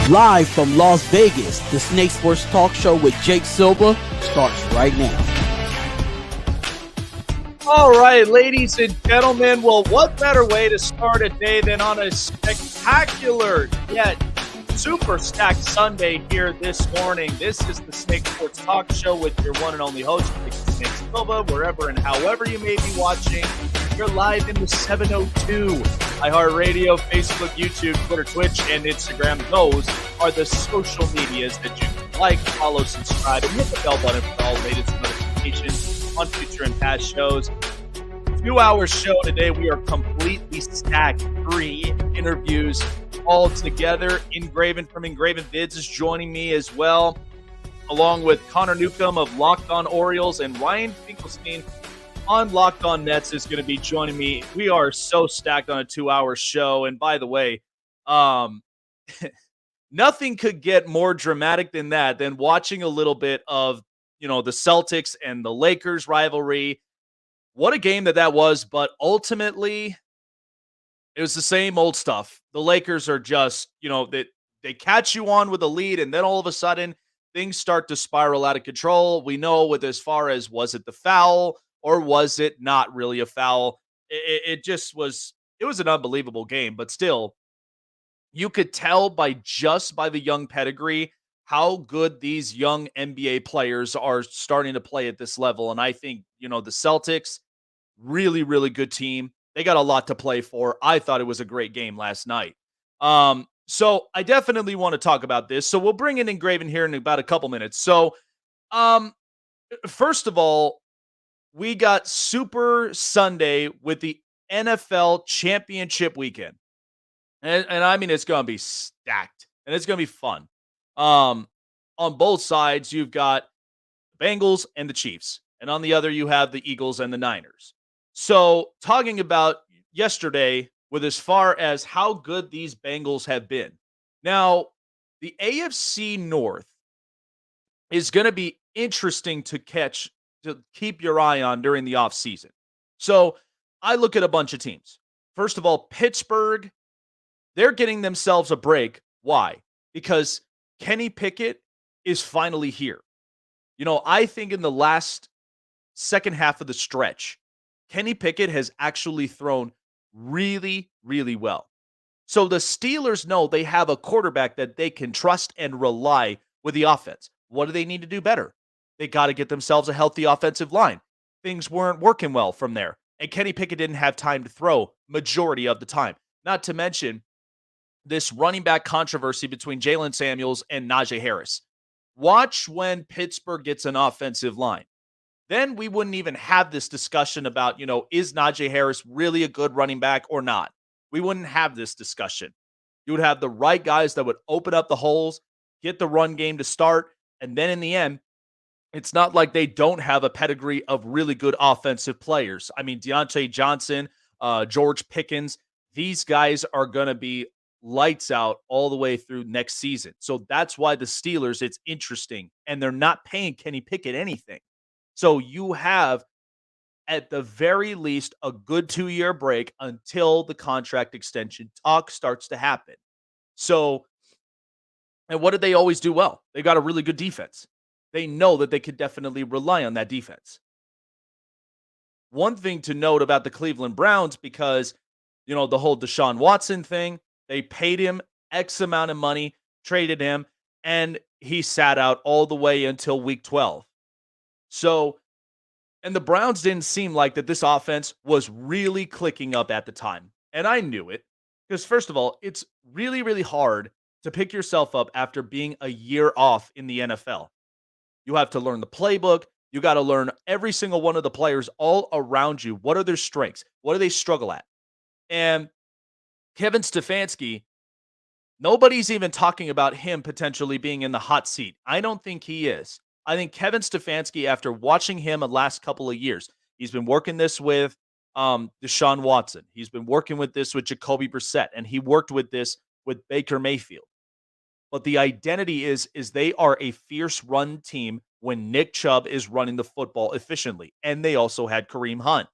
Live from Las Vegas, the Snake Sports Talk Show with Jake Silva starts right now. All right, ladies and gentlemen, well, what better way to start a day than on a spectacular yet super stacked Sunday here this morning. This is the Snake Sports Talk Show with your one and only host, Snake Silva, wherever and however you may be watching. You're live in the 702 iHeartRadio, Facebook, YouTube, Twitter, Twitch, and Instagram. Those are the social medias that you can like, follow, subscribe, and hit the bell button for all latest notifications on future and past shows. 2-hour show today. We are completely stacked. 3 interviews all together. Ingraven from Ingravenvids is joining me as well, along with Connor Newcomb of Locked On Orioles, and Ryan Finkelstein on Locked On Nets is going to be joining me. We are so stacked on a 2-hour show. And by the way, nothing could get more dramatic than that, than watching a little bit of, the Celtics and the Lakers rivalry. What a game that was. But ultimately, it was the same old stuff. The Lakers are just, they catch you on with a lead, and then all of a sudden things start to spiral out of control. We know with as far as, was it the foul or was it not really a foul? It just was, it was an unbelievable game. But still, you could tell by the young pedigree how good these young NBA players are starting to play at this level. And I think, the Celtics, really, really good team. They got a lot to play for. I thought it was a great game last night. So I definitely want to talk about this. So we'll bring in Ingraven here in about a couple minutes. So first of all, we got Super Sunday with the NFL Championship weekend. And I mean, it's going to be stacked, and it's going to be fun. On both sides, you've got the Bengals and the Chiefs. And on the other, you have the Eagles and the Niners. So talking about yesterday with as far as how good these Bengals have been. Now, the AFC North is going to be interesting to keep your eye on during the offseason. So I look at a bunch of teams. First of all, Pittsburgh, they're getting themselves a break. Why? Because Kenny Pickett is finally here. I think in the last second half of the stretch, Kenny Pickett has actually thrown really, really well. So the Steelers know they have a quarterback that they can trust and rely with the offense. What do they need to do better? They got to get themselves a healthy offensive line. Things weren't working well from there. And Kenny Pickett didn't have time to throw majority of the time. Not to mention this running back controversy between Jalen Samuels and Najee Harris. Watch when Pittsburgh gets an offensive line. Then we wouldn't even have this discussion about, is Najee Harris really a good running back or not? We wouldn't have this discussion. You would have the right guys that would open up the holes, get the run game to start, and then in the end, it's not like they don't have a pedigree of really good offensive players. I mean, Deontay Johnson, George Pickens, these guys are going to be lights out all the way through next season. So that's why the Steelers, it's interesting, and they're not paying Kenny Pickett anything. So you have, at the very least, a good 2-year break until the contract extension talk starts to happen. So, and what did they always do well? They got a really good defense. They know that they could definitely rely on that defense. One thing to note about the Cleveland Browns, because, the whole Deshaun Watson thing, they paid him X amount of money, traded him, and he sat out all the way until week 12. So, and the Browns didn't seem like that this offense was really clicking up at the time. And I knew it, because first of all, it's really, really hard to pick yourself up after being a year off in the NFL. You have to learn the playbook. You got to learn every single one of the players all around you. What are their strengths? What do they struggle at? And Kevin Stefanski, nobody's even talking about him potentially being in the hot seat. I don't think he is. I think Kevin Stefanski, after watching him the last couple of years, he's been working this with Deshaun Watson. He's been working with this with Jacoby Brissett, and he worked with this with Baker Mayfield. But the identity is they are a fierce run team when Nick Chubb is running the football efficiently. And they also had Kareem Hunt.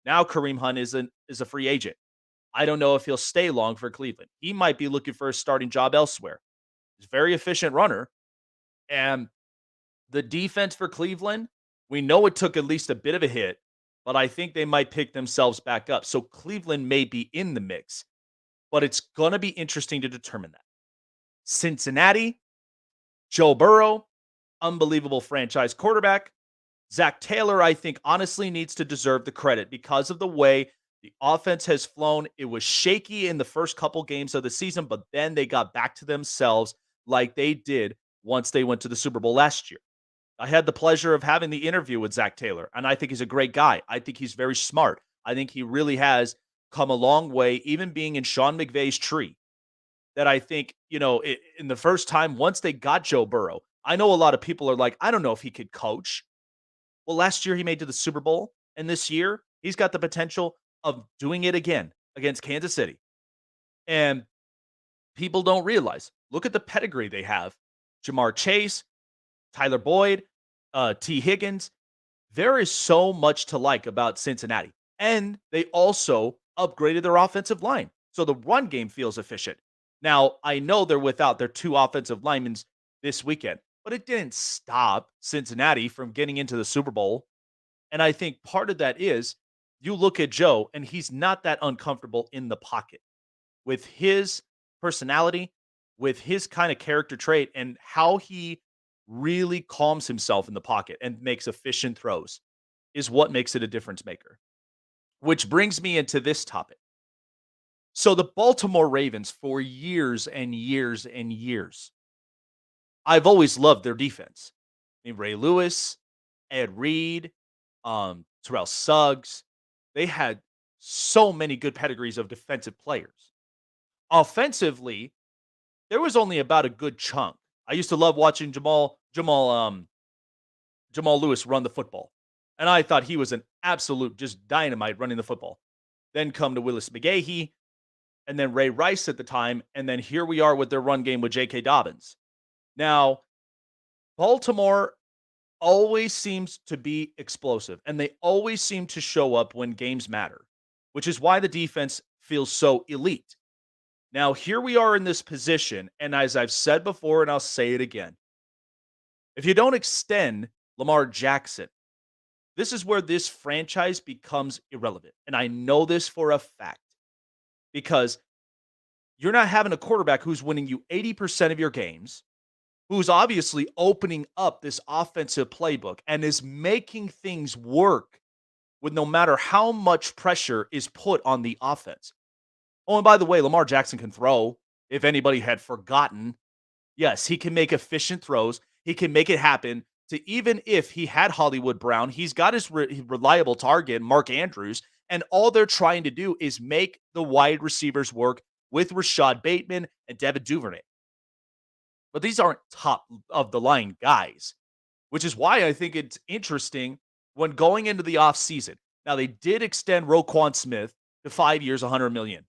Now Kareem Hunt is a free agent. I don't know if he'll stay long for Cleveland. He might be looking for a starting job elsewhere. He's a very efficient runner. And the defense for Cleveland, we know it took at least a bit of a hit, but I think they might pick themselves back up. So Cleveland may be in the mix, but it's going to be interesting to determine that. Cincinnati, Joe Burrow, unbelievable franchise quarterback. Zach Taylor, I think, honestly needs to deserve the credit because of the way the offense has flown. It was shaky in the first couple games of the season, but then they got back to themselves like they did once they went to the Super Bowl last year. I had the pleasure of having the interview with Zach Taylor, and I think he's a great guy. I think he's very smart. I think he really has come a long way, even being in Sean McVay's tree. That I think, in the first time, once they got Joe Burrow, I know a lot of people are like, I don't know if he could coach. Well, last year he made to the Super Bowl, and this year he's got the potential of doing it again against Kansas City. And people don't realize, look at the pedigree they have. Jamar Chase, Tyler Boyd, T. Higgins. There is so much to like about Cincinnati. And they also upgraded their offensive line. So the run game feels efficient. Now, I know they're without their 2 offensive linemen this weekend, but it didn't stop Cincinnati from getting into the Super Bowl. And I think part of that is you look at Joe, and he's not that uncomfortable in the pocket with his personality, with his kind of character trait, and how he really calms himself in the pocket and makes efficient throws is what makes it a difference maker. Which brings me into this topic. So the Baltimore Ravens, for years and years and years, I've always loved their defense. I mean, Ray Lewis, Ed Reed, Terrell Suggs. They had so many good pedigrees of defensive players. Offensively, there was only about a good chunk. I used to love watching Jamal Lewis run the football. And I thought he was an absolute just dynamite running the football. Then come to Willis McGahee, and then Ray Rice at the time, and then here we are with their run game with J.K. Dobbins. Now, Baltimore always seems to be explosive, and they always seem to show up when games matter, which is why the defense feels so elite. Now, here we are in this position, and as I've said before, and I'll say it again, if you don't extend Lamar Jackson, this is where this franchise becomes irrelevant. And I know this for a fact because you're not having a quarterback who's winning you 80% of your games, who's obviously opening up this offensive playbook and is making things work with no matter how much pressure is put on the offense. Oh, and by the way, Lamar Jackson can throw, if anybody had forgotten. Yes, he can make efficient throws. He can make it happen. To even if he had Hollywood Brown, he's got his reliable target, Mark Andrews, and all they're trying to do is make the wide receivers work with Rashad Bateman and Devin Duvernay. But these aren't top of the line guys, which is why I think it's interesting when going into the offseason. Now, they did extend Roquan Smith to 5 years, $100 million.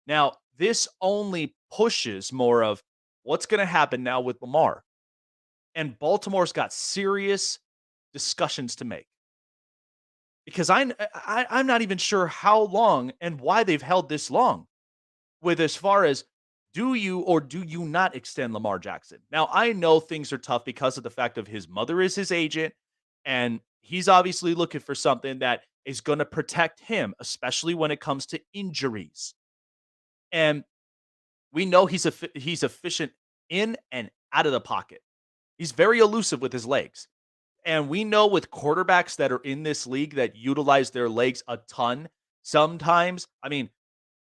Now, this only pushes more of what's going to happen now with Lamar. And Baltimore's got serious discussions to make. Because I'm not even sure how long and why they've held this long with as far as do you or do you not extend Lamar Jackson? Now, I know things are tough because of the fact of his mother is his agent, and he's obviously looking for something that is going to protect him, especially when it comes to injuries. And we know he's efficient in and out of the pocket. He's very elusive with his legs. And we know with quarterbacks that are in this league that utilize their legs a ton, sometimes, I mean,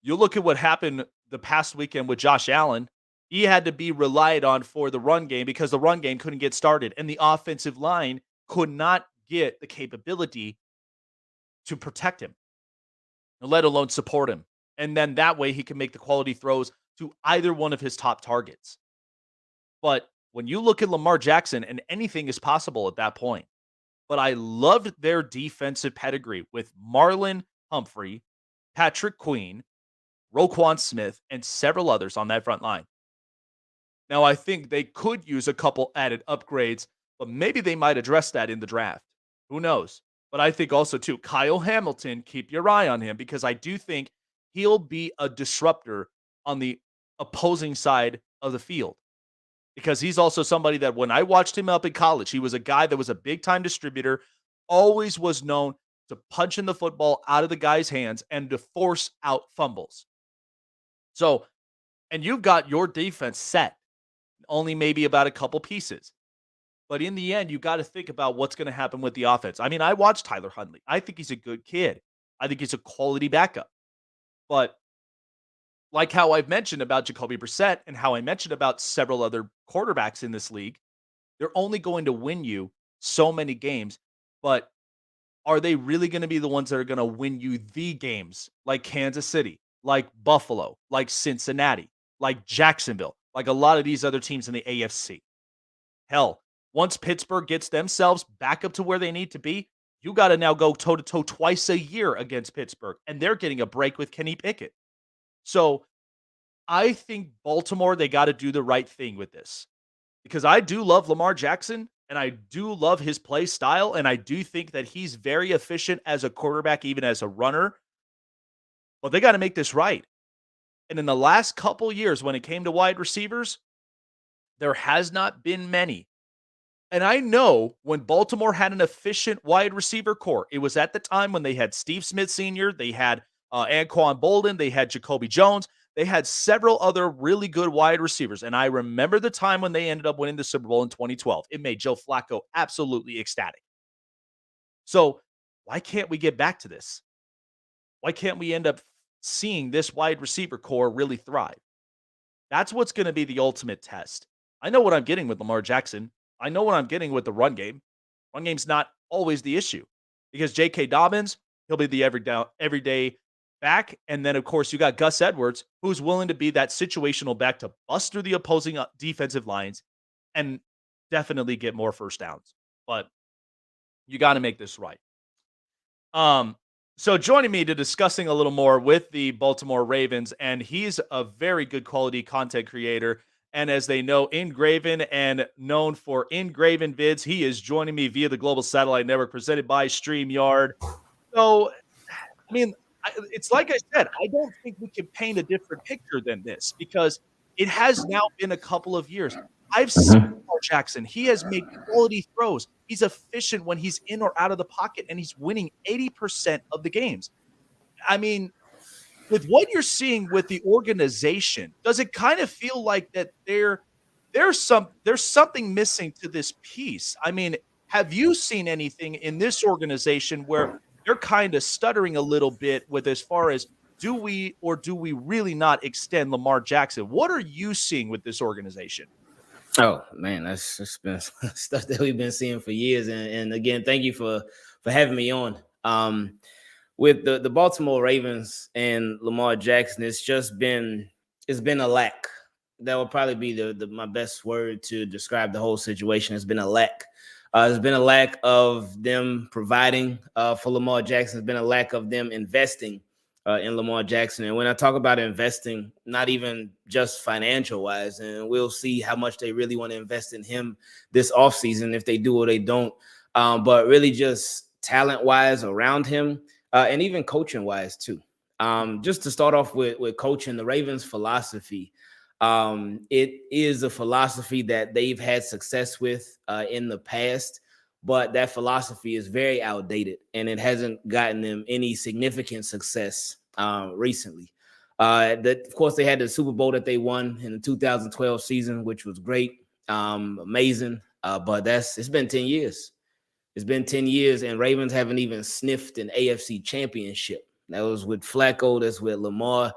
you look at what happened the past weekend with Josh Allen. He had to be relied on for the run game because the run game couldn't get started. And the offensive line could not get the capability to protect him, let alone support him. And then that way he can make the quality throws to either one of his top targets. But when you look at Lamar Jackson, and anything is possible at that point. But I loved their defensive pedigree with Marlon Humphrey, Patrick Queen, Roquan Smith, and several others on that front line. Now, I think they could use a couple added upgrades, but maybe they might address that in the draft. Who knows? But I think also, too, Kyle Hamilton, keep your eye on him because I do think he'll be a disruptor on the opposing side of the field. because he's also somebody that when I watched him up in college, he was a guy that was a big time distributor, always was known to punch in the football out of the guy's hands and to force out fumbles. So, and you've got your defense set, only maybe about a couple pieces. But in the end, you got to think about what's going to happen with the offense. I mean, I watched Tyler Huntley. I think he's a good kid. I think he's a quality backup. But like how I've mentioned about Jacoby Brissett and how I mentioned about several other quarterbacks in this league, they're only going to win you so many games. But are they really going to be the ones that are going to win you the games like Kansas City, like Buffalo, like Cincinnati, like Jacksonville, like a lot of these other teams in the AFC? Hell, once Pittsburgh gets themselves back up to where they need to be, you got to now go toe-to-toe twice a year against Pittsburgh, and they're getting a break with Kenny Pickett. So I think Baltimore, they got to do the right thing with this because I do love Lamar Jackson and I do love his play style. And I do think that he's very efficient as a quarterback, even as a runner. But they got to make this right. And in the last couple years, when it came to wide receivers, there has not been many. And I know when Baltimore had an efficient wide receiver core, it was at the time when they had Steve Smith Sr., they had Anquan Bolden, they had Jacoby Jones, they had several other really good wide receivers. And I remember the time when they ended up winning the Super Bowl in 2012. It made Joe Flacco absolutely ecstatic. So why can't we get back to this? Why can't we end up seeing this wide receiver core really thrive? That's what's going to be the ultimate test. I know what I'm getting with Lamar Jackson. I know what I'm getting with the run game. Run game's not always the issue because J.K. Dobbins, he'll be the everyday back. And then, of course, you got Gus Edwards, who's willing to be that situational back to bust through the opposing defensive lines and definitely get more first downs. But you got to make this right. So joining me to discussing a little more with the Baltimore Ravens, and he's a very good quality content creator. And as they know, Ingraven and known for Ingravenvids, he is joining me via the Global Satellite Network presented by StreamYard. So, I mean, it's like I said, I don't think we can paint a different picture than this because it has now been a couple of years. I've seen Lamar Jackson. He has made quality throws. He's efficient when he's in or out of the pocket, and he's winning 80% of the games. I mean, with what you're seeing with the organization, does it kind of feel like that there's something missing to this piece? I mean, have you seen anything in this organization where they're kind of stuttering a little bit with as far as do we or do we really not extend Lamar Jackson? What are you seeing with this organization? Oh man, that's been stuff that we've been seeing for years. And again, thank you for having me on. With the Baltimore Ravens and Lamar Jackson, it's been a lack. That would probably be my best word to describe the whole situation. It's been a lack. There's been a lack of them providing for Lamar Jackson. There's been a lack of them investing in Lamar Jackson. And when I talk about investing, not even just financial wise, and we'll see how much they really want to invest in him this offseason, if they do or they don't, but really just talent wise around him. And even coaching wise too. Just to start off with coaching, the Ravens philosophy, it is a philosophy that they've had success with in the past, but that philosophy is very outdated and it hasn't gotten them any significant success recently. Of course, they had the Super Bowl that they won in the 2012 season, which was great, amazing. But it's been 10 years. It's been 10 years, and Ravens haven't even sniffed an AFC championship. That was with Flacco. That's with Lamar.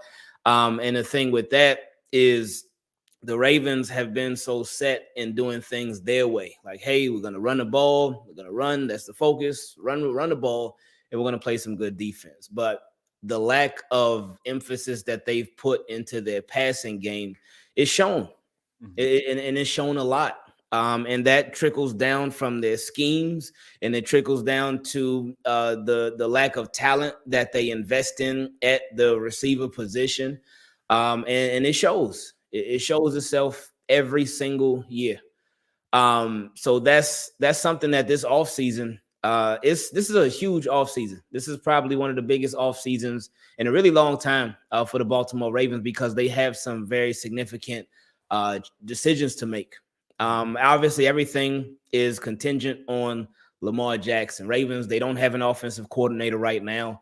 And the thing with that is the Ravens have been so set in doing things their way. Like, hey, we're going to run the ball. We're going to run. That's the focus. Run the ball, and we're going to play some good defense. But the lack of emphasis that they've put into their passing game is shown. Mm-hmm. And it's shown a lot. And that trickles down from their schemes, and it trickles down to the lack of talent that they invest in at the receiver position. And it shows. It shows itself every single year. So that's something that this offseason, this is a huge offseason. This is probably one of the biggest off seasons in a really long time for the Baltimore Ravens because they have some very significant decisions to make. Obviously, everything is contingent on Lamar Jackson. Ravens, they don't have an offensive coordinator right now.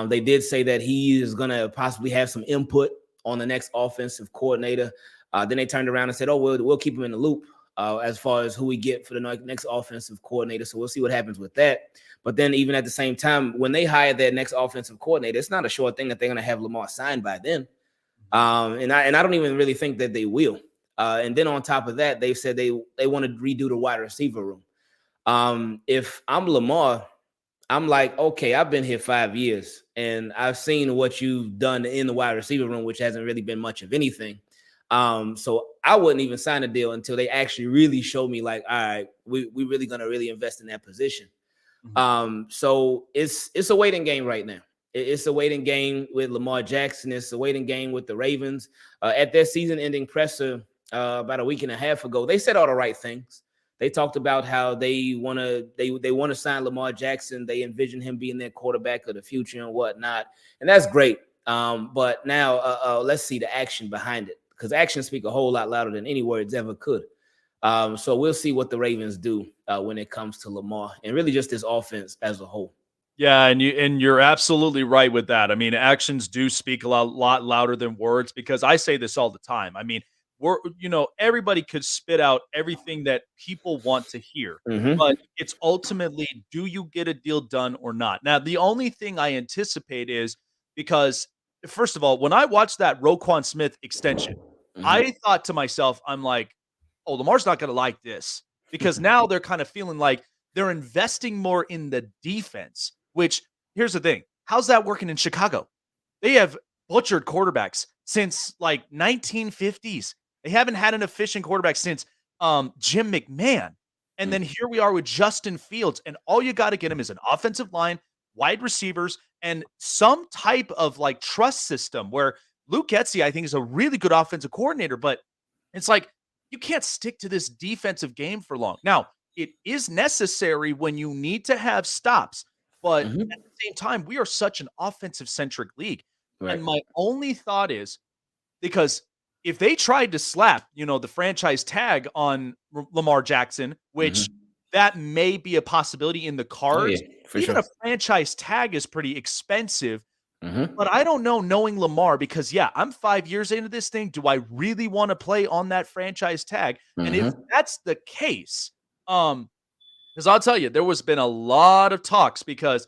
They did say that he is going to possibly have some input on the next offensive coordinator. Then they turned around and said, "Oh, we'll keep him in the loop as far as who we get for the next offensive coordinator." So we'll see what happens with that. But then, even at the same time, when they hire their next offensive coordinator, it's not a sure thing that they're going to have Lamar signed by then. And I don't even really think that they will. And then on top of that, they've said they want to redo the wide receiver room. If I'm Lamar, I'm like, okay, I've been here 5 years and I've seen what you've done in the wide receiver room, which hasn't really been much of anything. So I wouldn't even sign a deal until they actually really show me like, all right, we really going to really invest in that position. So it's a waiting game right now. It's a waiting game with Lamar Jackson. It's a waiting game with the Ravens. At their season-ending presser about a week and a half ago, they said all the right things. They talked about how they want to sign Lamar Jackson. They envision him being their quarterback of the future and whatnot, and that's great. But now let's see the action behind it, because actions speak a whole lot louder than any words ever could. So we'll see what the Ravens do when it comes to Lamar and really just this offense as a whole. Yeah, and you're absolutely right with that. I mean, actions do speak a lot louder than words, because I say this all the time. I mean, everybody could spit out everything that people want to hear, but it's ultimately, do you get a deal done or not? Now, the only thing I anticipate is, because first of all, when I watched that Roquan Smith extension, I thought to myself, I'm like, oh, Lamar's not going to like this, because now they're kind of feeling like they're investing more in the defense. Which, here's the thing. How's that working in Chicago? They have butchered quarterbacks since like 1950s. They haven't had an efficient quarterback since Jim McMahon. And then here we are with Justin Fields. And all you got to get him is an offensive line, wide receivers, and some type of like trust system where Luke Getsy, I think, is a really good offensive coordinator. But it's like, you can't stick to this defensive game for long. Now, it is necessary when you need to have stops. But at the same time, we are such an offensive-centric league. Right. And my only thought is, because if they tried to slap, the franchise tag on Lamar Jackson, which that may be a possibility in the cards, even a franchise tag is pretty expensive. But I don't know, knowing Lamar, because, I'm 5 years into this thing. Do I really want to play on that franchise tag? And if that's the case, because I'll tell you, there was been a lot of talks, because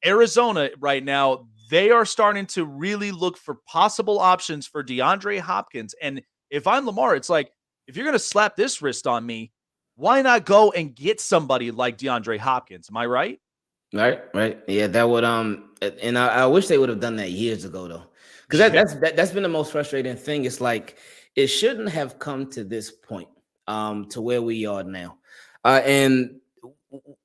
Arizona right now, they are starting to really look for possible options for DeAndre Hopkins. And if I'm Lamar, it's like, if you're going to slap this wrist on me, why not go and get somebody like DeAndre Hopkins? Am I right? Right. Yeah, that would and I wish they would have done that years ago, though, because that's been the most frustrating thing. It's like, it shouldn't have come to this point, to where we are now, and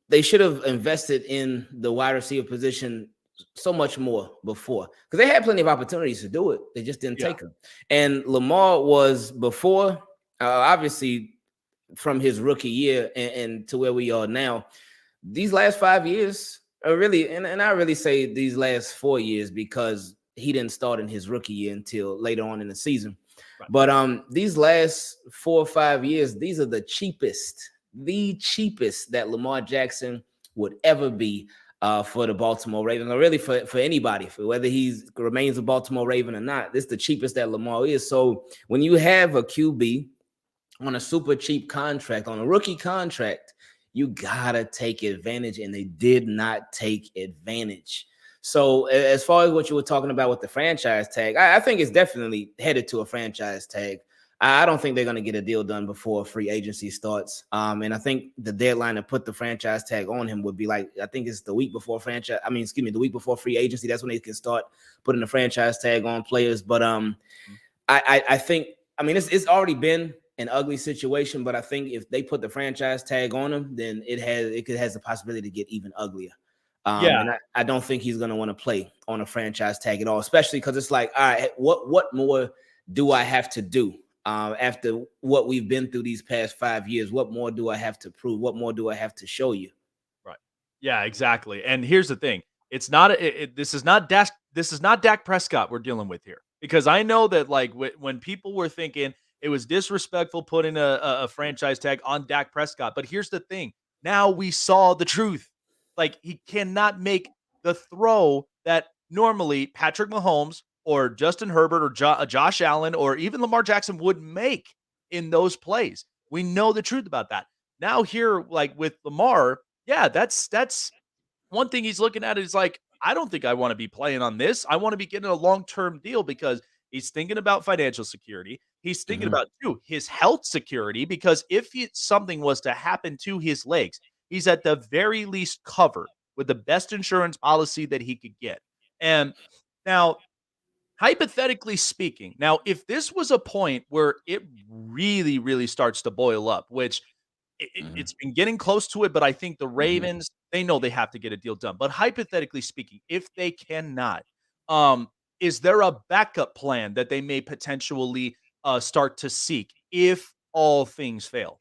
they should have invested in the wide receiver position so much more before, because they had plenty of opportunities to do it. They just didn't take them. And Lamar was before, obviously, from his rookie year and to where we are now. These last 5 years are really, and I really say these last 4 years, because he didn't start in his rookie year until later on in the season. Right. But these last 4 or 5 years, these are the cheapest that Lamar Jackson would ever be for the Baltimore Ravens, or really for anybody, for whether he remains a Baltimore Raven or not. This is the cheapest that Lamar is. So when you have a QB on a super cheap contract, on a rookie contract, you gotta take advantage, and they did not take advantage. So as far as what you were talking about with the franchise tag, I think it's definitely headed to a franchise tag. I don't think they're going to get a deal done before free agency starts. And I think the deadline to put the franchise tag on him would be like, I think it's the week before the week before free agency. That's when they can start putting the franchise tag on players. But I think, it's already been an ugly situation, but I think if they put the franchise tag on him, then it has the possibility to get even uglier. And I don't think he's going to want to play on a franchise tag at all, especially because it's like, all right, what more do I have to do? After what we've been through these past 5 years, what more do I have to prove? What more do I have to show you? Right. Yeah, exactly. And here's the thing. It's not, this is not Dak Prescott we're dealing with here, because I know that, like, when people were thinking, It was disrespectful putting a franchise tag on Dak Prescott. But here's the thing. Now we saw the truth. Like, he cannot make the throw that normally Patrick Mahomes or Justin Herbert or Josh Allen or even Lamar Jackson would make in those plays. We know the truth about that. Now here, like with Lamar, yeah, that's one thing he's looking at is like, I don't think I want to be playing on this. I want to be getting a long-term deal because he's thinking about financial security. He's thinking about too his health security because if something was to happen to his legs, he's at the very least covered with the best insurance policy that he could get. And now, hypothetically speaking, now if this was a point where it really, really starts to boil up, which Mhm. it's been getting close to it, but I think the Mhm. Ravens, they know they have to get a deal done. But hypothetically speaking, if they cannot, is there a backup plan that they may potentially start to seek if all things fail?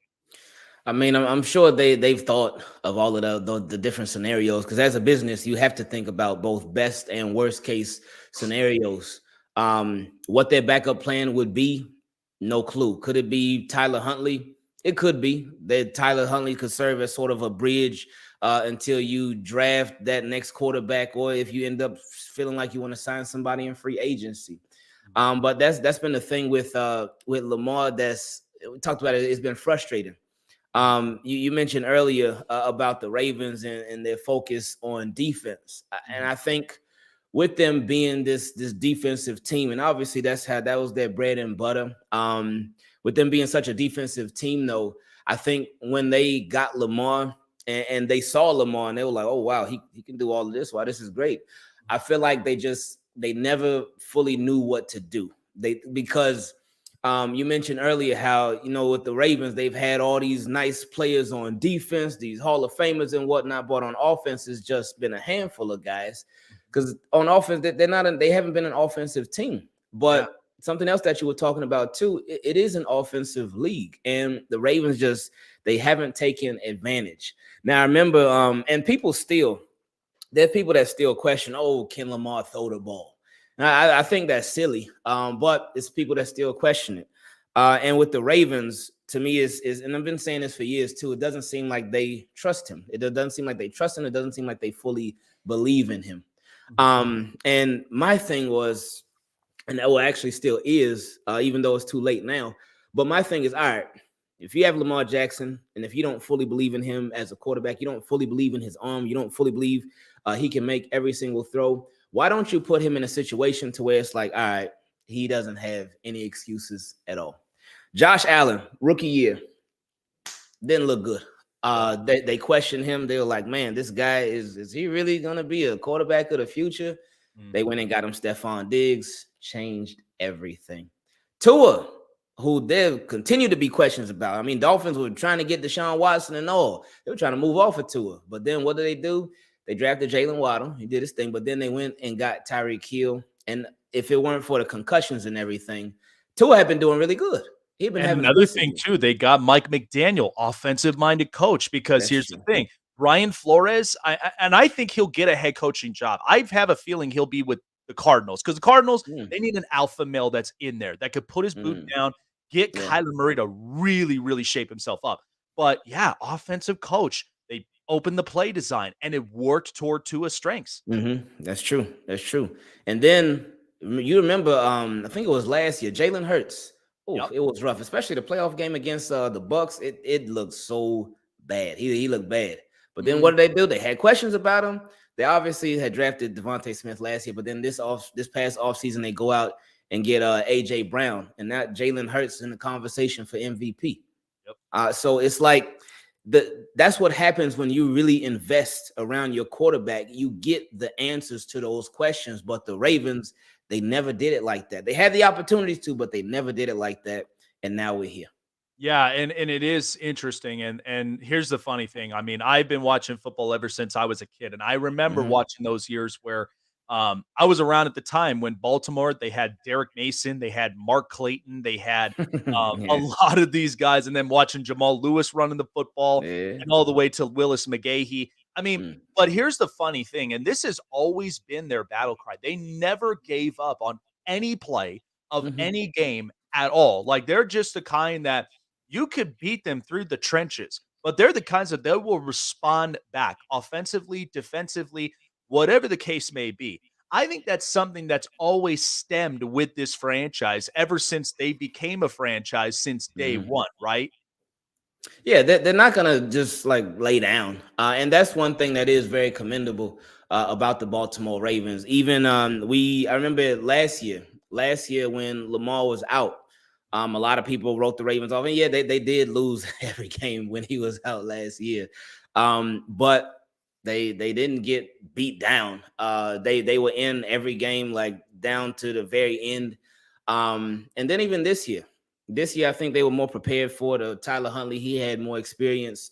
I mean, I'm sure they've thought of all of the different scenarios because as a business, you have to think about both best and worst case scenarios. What their backup plan would be, no clue. Could it be Tyler Huntley? It could be that Tyler Huntley could serve as sort of a bridge until you draft that next quarterback, or if you end up feeling like you want to sign somebody in free agency. But that's been the thing with Lamar. That's we talked about it. It's been frustrating. You mentioned earlier about the Ravens and their focus on defense, and Mhm. I think with them being this defensive team, and obviously that was their bread and butter. With them being such a defensive team, though, I think when they got Lamar and they saw Lamar and they were like, "Oh wow, he can do all of this. Wow, this is great." I feel like they never fully knew what to do. Because you mentioned earlier how, with the Ravens, they've had all these nice players on defense, these Hall of Famers and whatnot, but on offense, it's just been a handful of guys. Because on offense, they haven't been an offensive team. Yeah. But something else that you were talking about too, it is an offensive league, and the Ravens they haven't taken advantage. Now I remember, and there's people that still question, oh, can Lamar throw the ball? I think that's silly, but it's people that still question it. And with the Ravens, to me, is and I've been saying this for years too. It doesn't seem like they trust him. It doesn't seem like they trust him. It doesn't seem like they fully believe in him. Mhm. And my thing was, and that actually still is, even though it's too late now. But my thing is, all right, if you have Lamar Jackson, and if you don't fully believe in him as a quarterback, you don't fully believe in his arm, you don't fully believe he can make every single throw, why don't you put him in a situation to where it's like, all right, he doesn't have any excuses at all. Josh Allen, rookie year, didn't look good. They questioned him. They were like, man, this guy is he really gonna be a quarterback of the future? Mm. They went and got him Stephon Diggs, changed everything. Tua, who there continue to be questions about. I mean, Dolphins were trying to get Deshaun Watson and all. They were trying to move off of Tua. But then what do? They drafted Jalen Waddle. He did his thing. But then they went and got Tyreek Hill. And if it weren't for the concussions and everything, Tua had been doing really good. He'd been And having a another good thing season. too, they got Mike McDaniel, offensive-minded coach, because That's here's the true. thing, Brian Flores, I think he'll get a head coaching job. I have a feeling he'll be with the Cardinals because the Cardinals, Mm, they need an alpha male that's in there that could put his boot mm, down, get yeah. Kyler Murray to really, really shape himself up. But yeah, offensive coach, they opened the play design and it worked toward Tua's strengths. That's true. That's true. And then you remember, I think it was last year, Jalen Hurts. Oh, Yep. it was rough, especially the playoff game against the Bucks. It looked so bad. He looked bad. But then Mhm. what did they do? They had questions about him. They obviously had drafted Devontae Smith last year, but then this past offseason, they go out and get AJ Brown, and that Jalen Hurts in the conversation for MVP. Yep. So it's like that's what happens when you really invest around your quarterback. You get the answers to those questions. But the Ravens, they never did it like that. They had the opportunities to, but they never did it like that. And now we're here. Yeah, and it is interesting, and here's the funny thing. I mean, I've been watching football ever since I was a kid, and I remember Mhm. watching those years where I was around at the time when Baltimore they had Derek Mason, they had Mark Clayton, they had a Yeah. lot of these guys, and then watching Jamal Lewis running the football, Yeah. and all the way to Willis McGahee. I mean, Mm. but here's the funny thing, and this has always been their battle cry. They never gave up on any play of Mhm. any game at all. Like, they're just the kind that you could beat them through the trenches, but they're the kinds that they will respond back offensively, defensively, whatever the case may be. I think that's something that's always stemmed with this franchise ever since they became a franchise since day one, right? Yeah, they're not gonna just like lay down, and that's one thing that is very commendable about the Baltimore Ravens. Even I remember last year when Lamar was out, a lot of people wrote the Ravens off, and yeah, they did lose every game when he was out last year, but they didn't get beat down. They were in every game like down to the very end, and then even this year. This year, I think they were more prepared for the Tyler Huntley. He had more experience.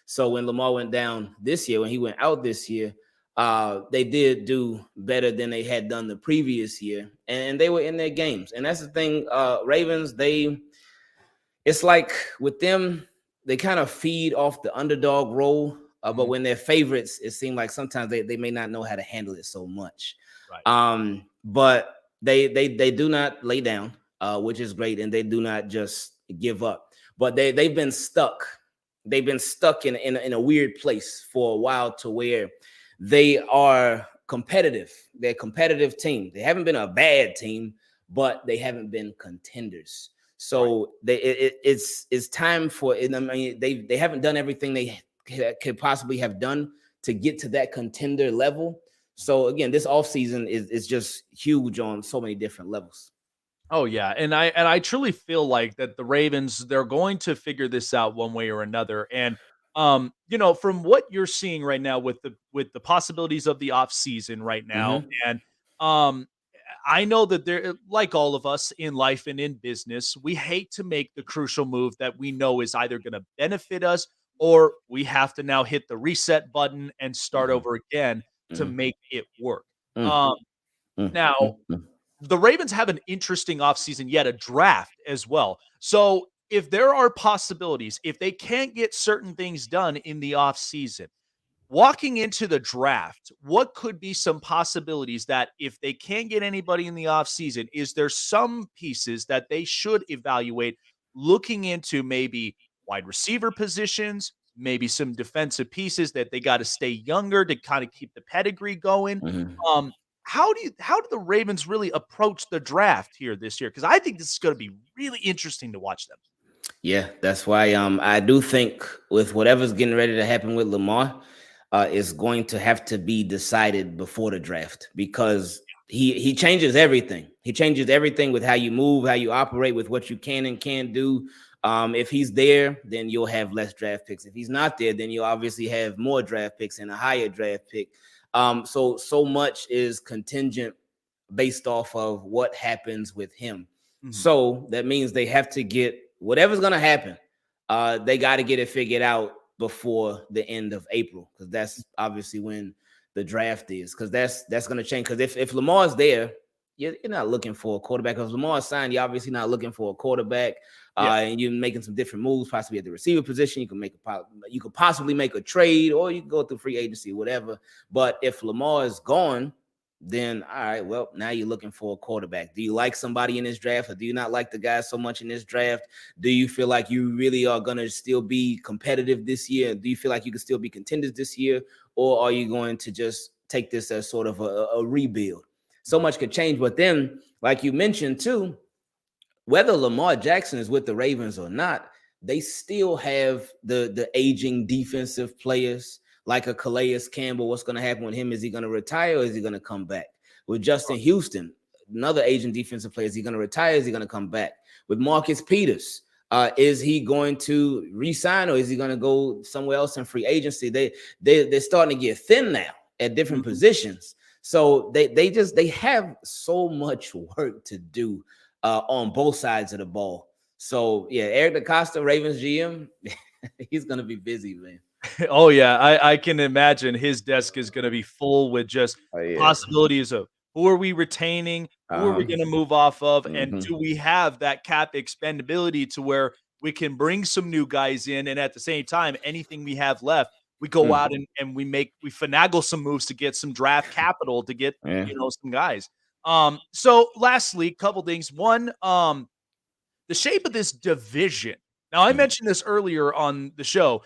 So when Lamar went down this year, when he went out this year, they did do better than they had done the previous year. And they were in their games. And that's the thing. Ravens, it's like with them, they kind of feed off the underdog role. But when they're favorites, it seemed like sometimes they may not know how to handle it so much. Right. But they do not lay down. Which is great, and they do not just give up. But they've been stuck. They've been stuck in a weird place for a while to where they are competitive. They're a competitive team. They haven't been a bad team, but they haven't been contenders. So it's time for it. I mean, they haven't done everything they could possibly have done to get to that contender level. So again, this offseason is just huge on so many different levels. Oh yeah, and I truly feel like that the Ravens, they're going to figure this out one way or another. And from what you're seeing right now with the possibilities of the off season right now, and um I know that they're like all of us in life and in business, we hate to make the crucial move that we know is either going to benefit us or we have to now hit the reset button and start over again to make it work. Um Now the Ravens have an interesting offseason yet, a draft as well. So if there are possibilities, if they can't get certain things done in the offseason, walking into the draft, what could be some possibilities that if they can't get anybody in the offseason, is there some pieces that they should evaluate looking into maybe wide receiver positions, maybe some defensive pieces that they got to stay younger to kind of keep the pedigree going? Um, how do the Ravens really approach the draft here this year? Because I think this is going to be really interesting to watch them. Yeah, that's why I do think with whatever's getting ready to happen with Lamar, is going to have to be decided before the draft because he changes everything. He changes everything with how you move, how you operate, with what you can and can't do. If he's there, then you'll have less draft picks. If he's not there, then you'll obviously have more draft picks and a higher draft pick. So much is contingent based off of what happens with him. So that means they have to get whatever's going to happen. They got to get it figured out before the end of April, because that's obviously when the draft is, because that's going to change. Because if Lamar's there, you're not looking for a quarterback. If Lamar's signed, you're obviously not looking for a quarterback. And you're making some different moves, possibly at the receiver position. You could possibly make a trade, or you can go through free agency, whatever. But if Lamar is gone, then all right, well, now you're looking for a quarterback. Do you like somebody in this draft, or do you not like the guy so much in this draft? Do you feel like you really are going to still be competitive this year? Do you feel like you can still be contenders this year, or are you going to just take this as sort of a rebuild? So much could change. But then, like you mentioned too, whether Lamar Jackson is with the Ravens or not, they still have the aging defensive players like a Calais Campbell. What's going to happen with him? Is he going to retire, or is he going to come back? With Justin Houston, another aging defensive player, is he going to retire? Is he going to come back? With Marcus Peters, is he going to re-sign, or is he going to go somewhere else in free agency? They're starting to get thin now at different positions. So they have so much work to do on both sides of the ball. So yeah, Eric DeCosta, Ravens GM, he's going to be busy, man. Oh yeah, I can imagine his desk is going to be full with just possibilities of who are we retaining, who are we going to move off of, and do we have that cap expendability to where we can bring some new guys in, and at the same time, anything we have left, we go out and we finagle some moves to get some draft capital to get some guys. So lastly, couple things. One, the shape of this division. Now, I mentioned this earlier on the show.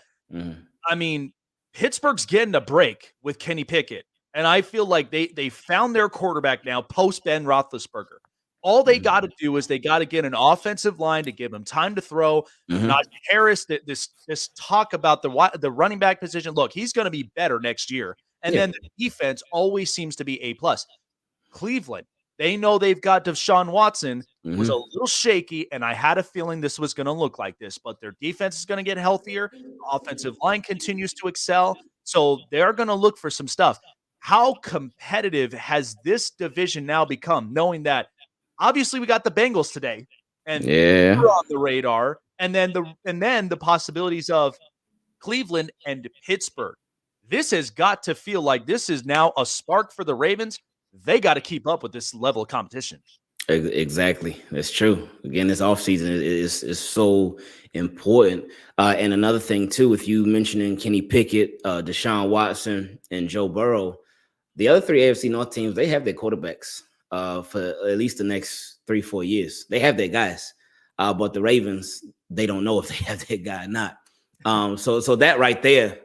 I mean, Pittsburgh's getting a break with Kenny Pickett, and I feel like they found their quarterback now post Ben Roethlisberger. All they got to do is they got to get an offensive line to give him time to throw. Najee Harris, this talk about the running back position. Look, he's going to be better next year, and then the defense always seems to be A+. Cleveland, they know they've got Deshaun Watson, was a little shaky, and I had a feeling this was going to look like this, but their defense is going to get healthier. Offensive line continues to excel, so they're going to look for some stuff. How competitive has this division now become, knowing that obviously we got the Bengals today, and they're on the radar, and then the possibilities of Cleveland and Pittsburgh. This has got to feel like this is now a spark for the Ravens. They got to keep up with this level of competition. Exactly. That's true. Again, this offseason is so important. And another thing, too, with you mentioning Kenny Pickett, Deshaun Watson, and Joe Burrow, the other three AFC North teams, they have their quarterbacks for at least the next 3-4 years. They have their guys. But the Ravens, they don't know if they have their guy or not. So that right there,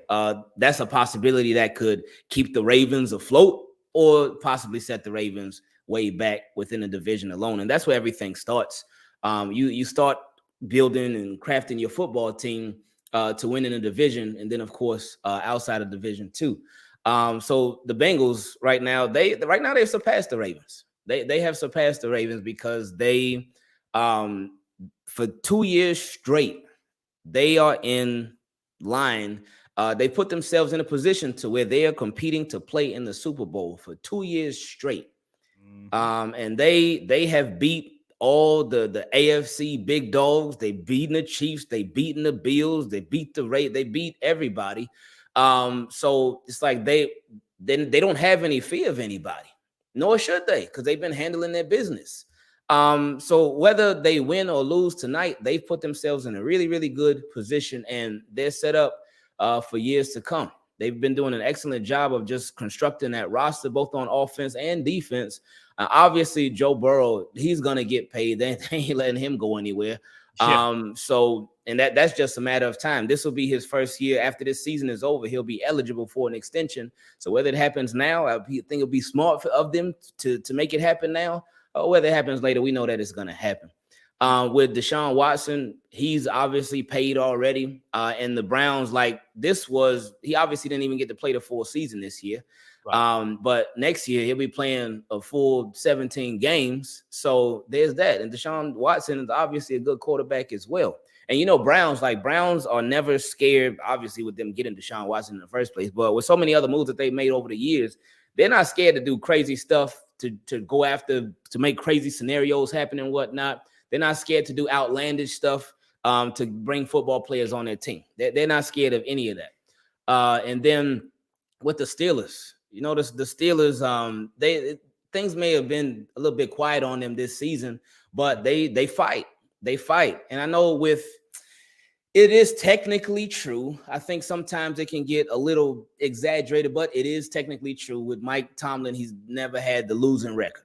that's a possibility that could keep the Ravens afloat or possibly set the Ravens way back within the division alone. And that's where everything starts. You start building and crafting your football team to win in a division. And then, of course, outside of division too. So the Bengals right now, they've surpassed the Ravens. They have surpassed the Ravens because they, for 2 years straight, they are in line. They put themselves in a position to where they are competing to play in the Super Bowl for 2 years straight. And they have beat all the AFC big dogs. They beaten the Chiefs. They beaten the Bills. They beat they beat everybody. So it's like they don't have any fear of anybody, nor should they, because they've been handling their business. So whether they win or lose tonight, they've put themselves in a really, really good position, and they're set up for years to come. They've been doing an excellent job of just constructing that roster, both on offense and defense. Obviously, Joe Burrow, he's going to get paid. They ain't letting him go anywhere. So that's just a matter of time. This will be his first year. After this season is over, he'll be eligible for an extension. So whether it happens now, I think it'll be smart of them to make it happen now, or whether it happens later, we know that it's going to happen. With Deshaun Watson, he's obviously paid already. And the Browns, he obviously didn't even get to play the full season this year. Right. But next year, he'll be playing a full 17 games. So there's that. And Deshaun Watson is obviously a good quarterback as well. And, Browns are never scared, obviously, with them getting Deshaun Watson in the first place. But with so many other moves that they've made over the years, they're not scared to do crazy stuff, to go after, to make crazy scenarios happen and whatnot. They're not scared to do outlandish stuff to bring football players on their team. They're not scared of any of that. And then with the Steelers, the Steelers, things may have been a little bit quiet on them this season, but they fight. They fight. And I know it is technically true. I think sometimes it can get a little exaggerated, but it is technically true. With Mike Tomlin, he's never had the losing record.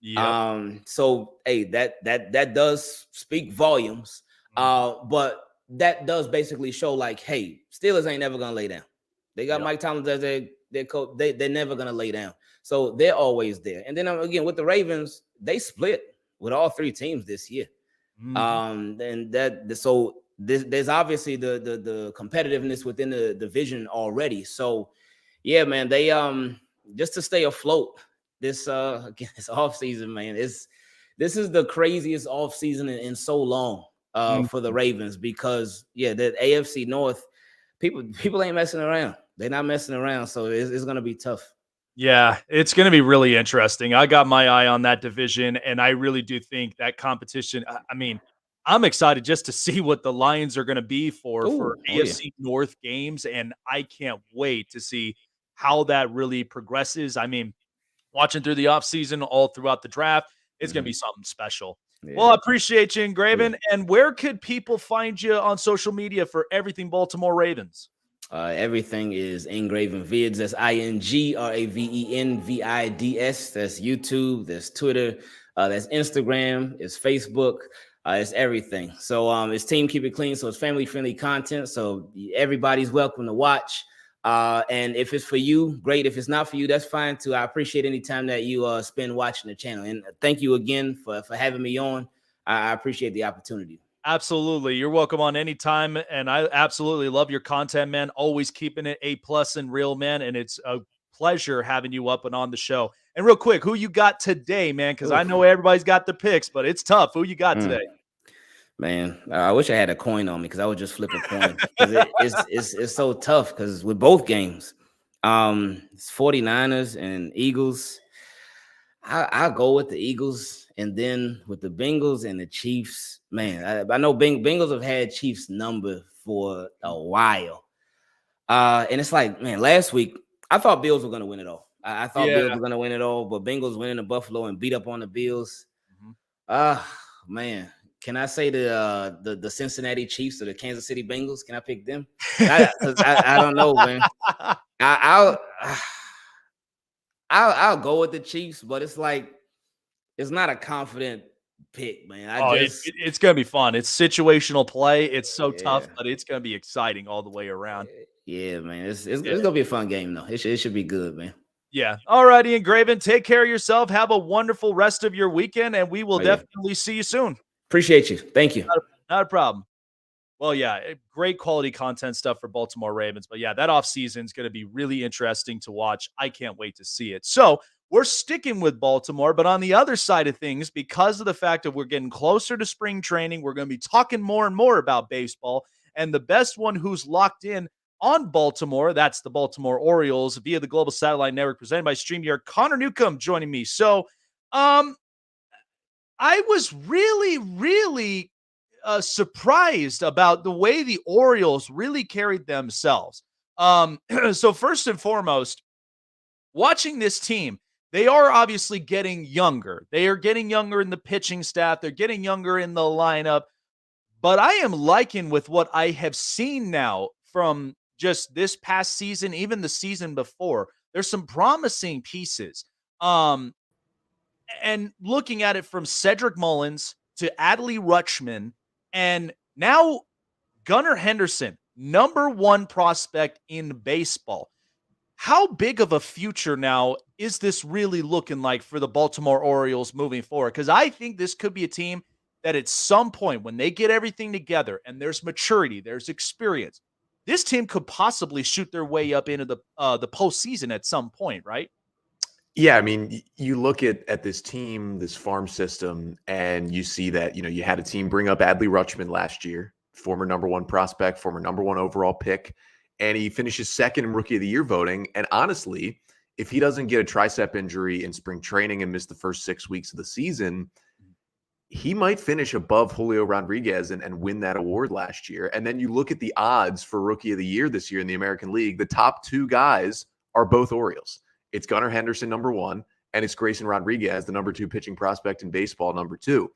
Yep. So hey, that does speak volumes. But that does basically show hey, Steelers ain't never gonna lay down. They got Mike Tomlin as their coach. They're never gonna lay down. So they're always there. And then again with the Ravens, they split with all three teams this year. There's obviously the competitiveness within the division already. So yeah, man, they just to stay afloat. This offseason, man, this is the craziest offseason in so long for the Ravens because the AFC North, people ain't messing around. They're not messing around, so it's gonna be tough. Yeah, it's going to be really interesting. I got my eye on that division, and I really do think that competition. I mean, I'm excited just to see what the Lions are going to be for AFC North games, and I can't wait to see how that really progresses. I mean, watching through the offseason, all throughout the draft, it's going to be something special. Yeah. Well, I appreciate you, Ingraven. And where could people find you on social media for everything Baltimore Ravens? Everything is Ingravenvids. That's INGRAVENVIDS. That's YouTube. That's Twitter. That's Instagram. It's Facebook. It's everything. So it's Team Keep It Clean. So it's family-friendly content. So everybody's welcome to watch. And if it's for you, great. If it's not for you, that's fine too. I appreciate any time that you spend watching the channel. And thank you again for having me on. I appreciate the opportunity. Absolutely. You're welcome on any time. And I absolutely love your content, man. Always keeping it A+ and real, man. And it's a pleasure having you up and on the show. And real quick, who you got today, man? Because I know everybody's got their picks, but it's tough. Who you got today? Man, I wish I had a coin on me because I would just flip a coin. It's so tough because with both games, it's 49ers and Eagles. I'll go with the Eagles, and then with the Bengals and the Chiefs. Man, I know Bengals have had Chiefs number for a while. And it's like, man, last week I thought Bills were going to win it all. I thought Bills were going to win it all, but Bengals winning to Buffalo and beat up on the Bills. Man, can I say the Cincinnati Chiefs or the Kansas City Bengals? Can I pick them? I don't know, man. I'll go with the Chiefs, but it's like it's not a confident pick, man. It's gonna be fun. It's situational play. It's so tough, but it's gonna be exciting all the way around. Yeah, man. It's gonna be a fun game, though. It should be good, man. Yeah. All righty, Ingraven. Take care of yourself. Have a wonderful rest of your weekend, and we will definitely see you soon. Appreciate you. Thank you. Not a problem. Well, yeah, great quality content stuff for Baltimore Ravens. But yeah, that offseason is going to be really interesting to watch. I can't wait to see it. So we're sticking with Baltimore, but on the other side of things, because of the fact that we're getting closer to spring training, we're going to be talking more and more about baseball. And the best one who's locked in on Baltimore, that's the Baltimore Orioles via the Global Satellite Network presented by StreamYard. Connor Newcomb joining me. So I was really surprised about the way the Orioles really carried themselves. So first and foremost, watching this team, they are obviously getting younger. They are getting younger in the pitching staff. They're getting younger in the lineup. But I am liking with what I have seen now from just this past season, even the season before. There's some promising pieces. And looking at it from Cedric Mullins to Adley Rutschman, and now Gunnar Henderson, #1 prospect in baseball. How big of a future now is this really looking like for the Baltimore Orioles moving forward? Because I think this could be a team that at some point when they get everything together and there's maturity, there's experience, this team could possibly shoot their way up into the postseason at some point, right? Yeah, I mean, you look at this team, this farm system, and you see that, you had a team bring up Adley Rutschman last year, former #1 prospect, former #1 overall pick, and he finishes second in Rookie of the Year voting. And honestly, if he doesn't get a tricep injury in spring training and miss the first 6 weeks of the season, he might finish above Julio Rodriguez and win that award last year. And then you look at the odds for Rookie of the Year this year in the American League, the top 2 guys are both Orioles. It's Gunnar Henderson, #1, and it's Grayson Rodriguez, the #2 pitching prospect in baseball, #2.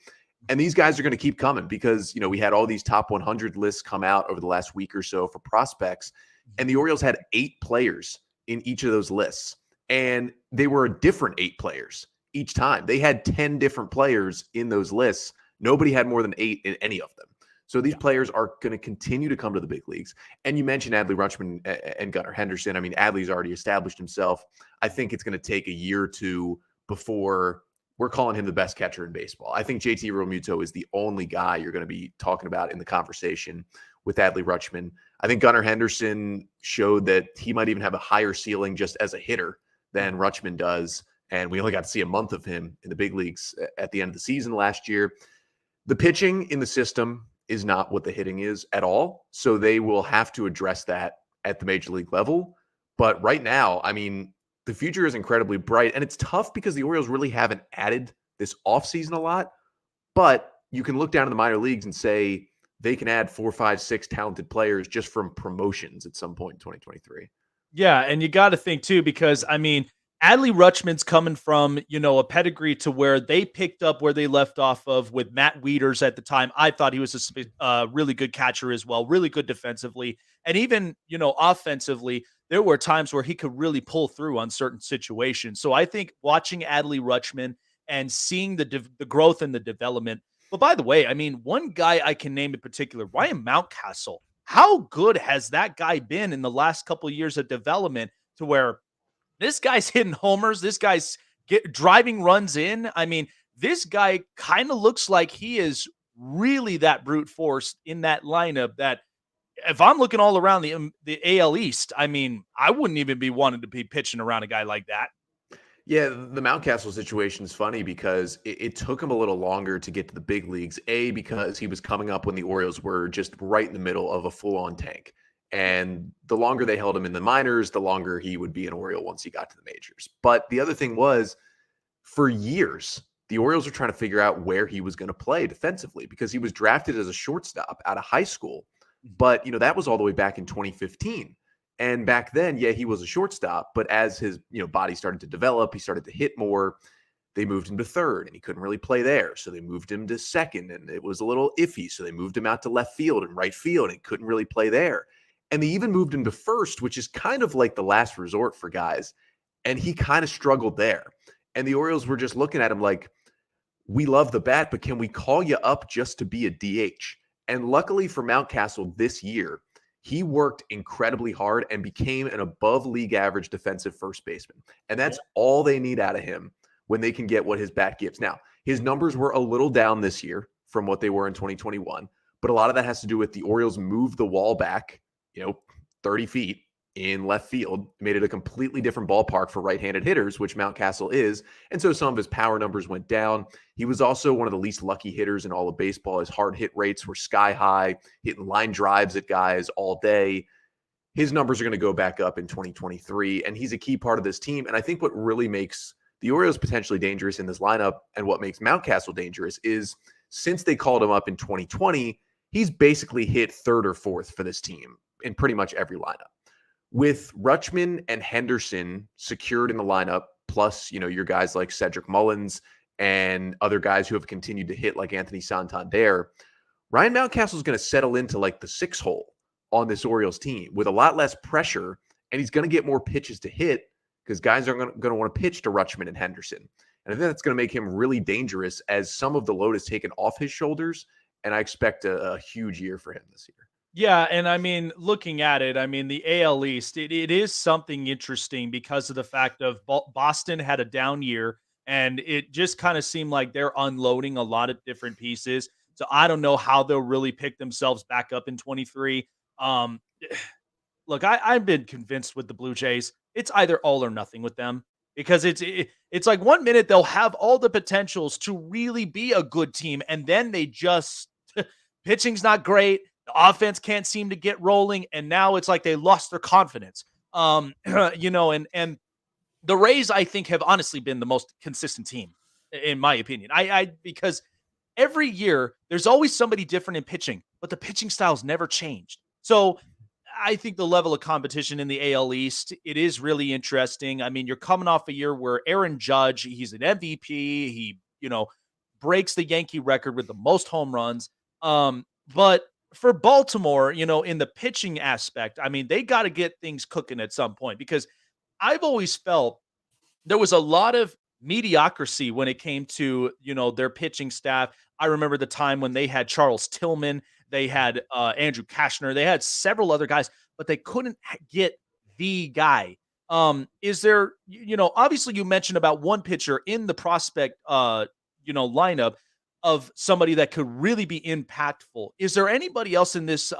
And these guys are going to keep coming because, we had all these top 100 lists come out over the last week or so for prospects, and the Orioles had 8 players in each of those lists, and they were a different 8 players each time. They had 10 different players in those lists. Nobody had more than 8 in any of them. So these players are going to continue to come to the big leagues. And you mentioned Adley Rutschman and Gunnar Henderson. I mean, Adley's already established himself. I think it's going to take a year or two before we're calling him the best catcher in baseball. I think JT Realmuto is the only guy you're going to be talking about in the conversation with Adley Rutschman. I think Gunnar Henderson showed that he might even have a higher ceiling just as a hitter than Rutschman does. And we only got to see a month of him in the big leagues at the end of the season last year. The pitching in the system is not what the hitting is at all. So they will have to address that at the major league level. But right now, I mean, the future is incredibly bright. And it's tough because the Orioles really haven't added this offseason a lot. But you can look down in the minor leagues and say they can add 4, 5, 6 talented players just from promotions at some point in 2023. Yeah, and you got to think too, because I mean, Adley Rutschman's coming from, a pedigree to where they picked up where they left off of with Matt Wieters at the time. I thought he was a really good catcher as well, really good defensively. And even, offensively, there were times where he could really pull through on certain situations. So I think watching Adley Rutschman and seeing the growth and the development, But by the way, I mean, one guy I can name in particular, Ryan Mountcastle. How good has that guy been in the last couple of years of development to where this guy's hitting homers, this guy's driving runs in? I mean, this guy kind of looks like he is really that brute force in that lineup that if I'm looking all around the AL East, I mean, I wouldn't even be wanting to be pitching around a guy like that. Yeah, the Mountcastle situation is funny because it took him a little longer to get to the big leagues. A, because he was coming up when the Orioles were just right in the middle of a full-on tank. And the longer they held him in the minors, the longer he would be an Oriole once he got to the majors. But the other thing was, for years, the Orioles were trying to figure out where he was going to play defensively because he was drafted as a shortstop out of high school. But, that was all the way back in 2015. And back then, yeah, he was a shortstop, but as his, body started to develop, he started to hit more. They moved him to third and he couldn't really play there. So they moved him to second and it was a little iffy. So they moved him out to left field and right field and he couldn't really play there. And they even moved him to first, which is kind of like the last resort for guys. And he kind of struggled there. And the Orioles were just looking at him like, we love the bat, but can we call you up just to be a DH? And luckily for Mountcastle this year, he worked incredibly hard and became an above league average defensive first baseman. And that's all they need out of him when they can get what his bat gives. Now, his numbers were a little down this year from what they were in 2021, but a lot of that has to do with the Orioles moved the wall back, 30 feet in left field, made it a completely different ballpark for right-handed hitters, which Mountcastle is. And so some of his power numbers went down. He was also one of the least lucky hitters in all of baseball. His hard hit rates were sky high, hitting line drives at guys all day. His numbers are going to go back up in 2023, and he's a key part of this team. And I think what really makes the Orioles potentially dangerous in this lineup and what makes Mountcastle dangerous is since they called him up in 2020, he's basically hit third or fourth for this team in pretty much every lineup. With Rutschman and Henderson secured in the lineup, plus, your guys like Cedric Mullins and other guys who have continued to hit like Anthony Santander, Ryan Mountcastle is going to settle into like the 6 hole on this Orioles team with a lot less pressure, and he's going to get more pitches to hit because guys are going to want to pitch to Rutschman and Henderson. And I think that's going to make him really dangerous as some of the load is taken off his shoulders, and I expect a huge year for him this year. Yeah, and I mean, looking at it, I mean, the AL East, it is something interesting because of the fact of Boston had a down year, and it just kind of seemed like they're unloading a lot of different pieces. So I don't know how they'll really pick themselves back up in 23. Look, I've been convinced with the Blue Jays, it's either all or nothing with them because it's like 1 minute they'll have all the potentials to really be a good team, and then they just pitching's not great. The offense can't seem to get rolling, and now it's like they lost their confidence. And the Rays, I think, have honestly been the most consistent team, in my opinion. Because every year there's always somebody different in pitching, but the pitching styles never changed. So I think the level of competition in the AL East, it is really interesting. I mean, you're coming off a year where Aaron Judge, he's an MVP. He, breaks the Yankee record with the most home runs. But for Baltimore, in the pitching aspect, I mean, they got to get things cooking at some point because I've always felt there was a lot of mediocrity when it came to, their pitching staff. I remember the time when they had Charles Tillman, they had Andrew Kashner, they had several other guys, but they couldn't get the guy. Is there, obviously you mentioned about one pitcher in the prospect, lineup of somebody that could really be impactful. Is there anybody else in this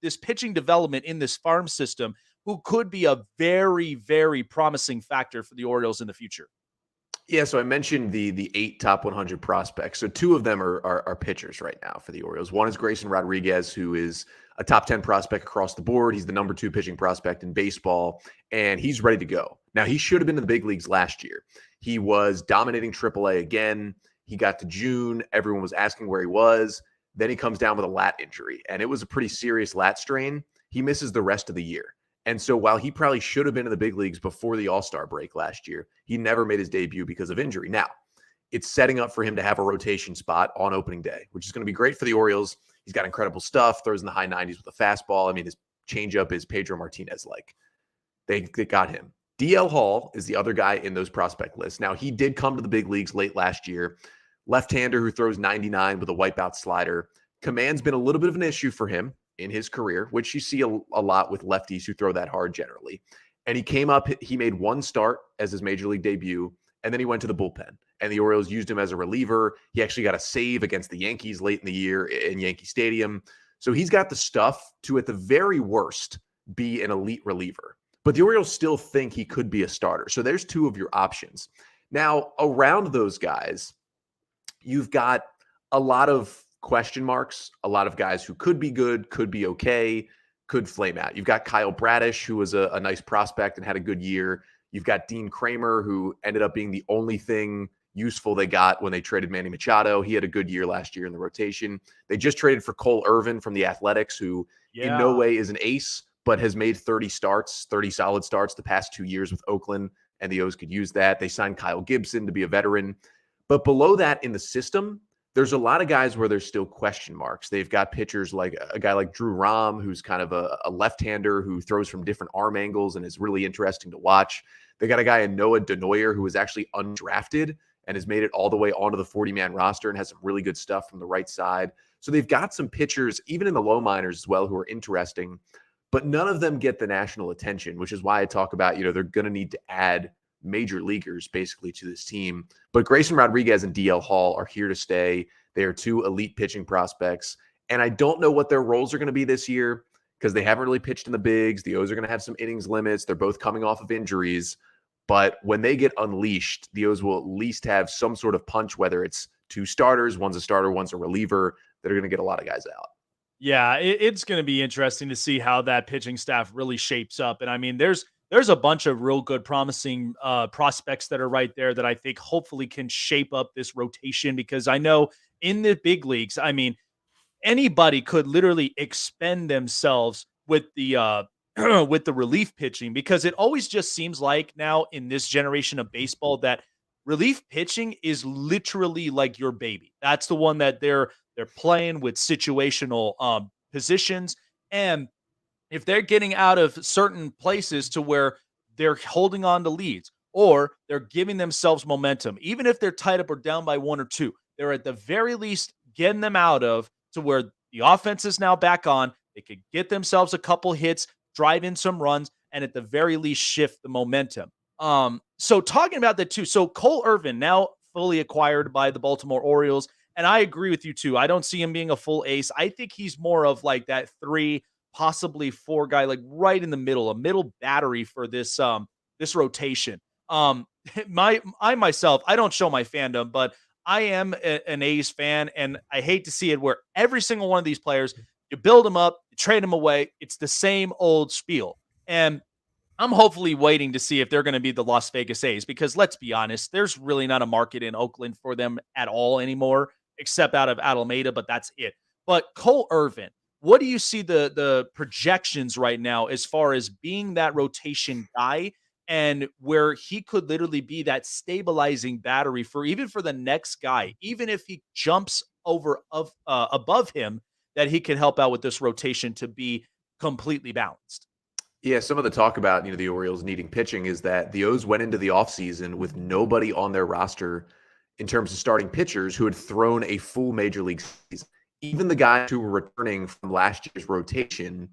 this pitching development in this farm system who could be a very, very promising factor for the Orioles in the future? Yeah, so I mentioned the 8 top 100 prospects. So 2 of them are pitchers right now for the Orioles. One is Grayson Rodriguez, who is a top 10 prospect across the board. He's the number 2 pitching prospect in baseball, and he's ready to go. Now, he should have been in the big leagues last year. He was dominating AAA again. He got to June. Everyone was asking where he was. Then he comes down with a lat injury, and it was a pretty serious lat strain. He misses the rest of the year. And so while he probably should have been in the big leagues before the All-Star break last year, he never made his debut because of injury. Now, it's setting up for him to have a rotation spot on opening day, which is going to be great for the Orioles. He's got incredible stuff, throws in the high 90s with a fastball. I mean, his changeup is Pedro Martinez-like. They got him. DL Hall is the other guy in those prospect lists. Now, he did come to the big leagues late last year, left-hander who throws 99 with a wipeout slider. Command's been a little bit of an issue for him in his career, which you see a lot with lefties who throw that hard generally. And he came up, he made one start as his major league debut, and then he went to the bullpen. And the Orioles used him as a reliever. He actually got a save against the Yankees late in the year in Yankee Stadium. So he's got the stuff to, at the very worst, be an elite reliever. But the Orioles still think he could be a starter. So there's two of your options. Now, around those guys, you've got a lot of question marks, a lot of guys who could be good, could be okay, could flame out. You've got Kyle Bradish, who was a nice prospect and had a good year. You've got Dean Kramer, who ended up being the only thing useful they got when they traded Manny Machado. He had a good year last year in the rotation. They just traded for Cole Irvin from the Athletics, who in no way is an ace, but has made 30 solid starts the past 2 years with Oakland, and the O's could use that. They signed Kyle Gibson to be a veteran. But below that in the system, there's a lot of guys where there's still question marks. They've got pitchers like a guy like Drew Rom, who's kind of a left-hander who throws from different arm angles and is really interesting to watch. They got a guy in Noah Denoyer who was actually undrafted and has made it all the way onto the 40-man roster and has some really good stuff from the right side. So they've got some pitchers, even in the low minors as well, who are interesting, but none of them get the national attention, which is why I talk about, they're going to need to add major leaguers basically to this team. But Grayson Rodriguez and DL Hall are here to stay. They are two elite pitching prospects. And I don't know what their roles are going to be this year because they haven't really pitched in the bigs. The O's are going to have some innings limits. They're both coming off of injuries. But when they get unleashed, the O's will at least have some sort of punch, whether it's two starters, one's a starter, one's a reliever, that are going to get a lot of guys out. Yeah, it's going to be interesting to see how that pitching staff really shapes up. And I mean, there's a bunch of real good, promising prospects that are right there that I think hopefully can shape up this rotation, because I know in the big leagues, I mean, anybody could literally expend themselves with the with the relief pitching, because it always just seems like now in this generation of baseball that relief pitching is literally like your baby. That's the one that they're playing with situational positions. And if they're getting out of certain places to where they're holding on to leads or they're giving themselves momentum, even if they're tied up or down by 1 or 2, they're at the very least getting them out of to where the offense is now back on. They could get themselves a couple hits, drive in some runs, and at the very least shift the momentum. So talking about that too. So Cole Irvin now fully acquired by the Baltimore Orioles. And I agree with you too. I don't see him being a full ace. I think he's more of like that 3, possibly 4 guy, like right in the middle, a middle battery for this this rotation. I myself, I don't show my fandom, but I am an A's fan, and I hate to see it where every single one of these players, you build them up, you trade them away. It's the same old spiel. And I'm hopefully waiting to see if they're going to be the Las Vegas A's, because let's be honest, there's really not a market in Oakland for them at all anymore, except out of Alameda, but that's it. But Cole Irvin, what do you see the projections right now as far as being that rotation guy and where he could literally be that stabilizing battery for the next guy, even if he jumps over above him, that he can help out with this rotation to be completely balanced? Yeah, some of the talk about, the Orioles needing pitching is that the O's went into the offseason with nobody on their roster in terms of starting pitchers who had thrown a full major league season. Even the guys who were returning from last year's rotation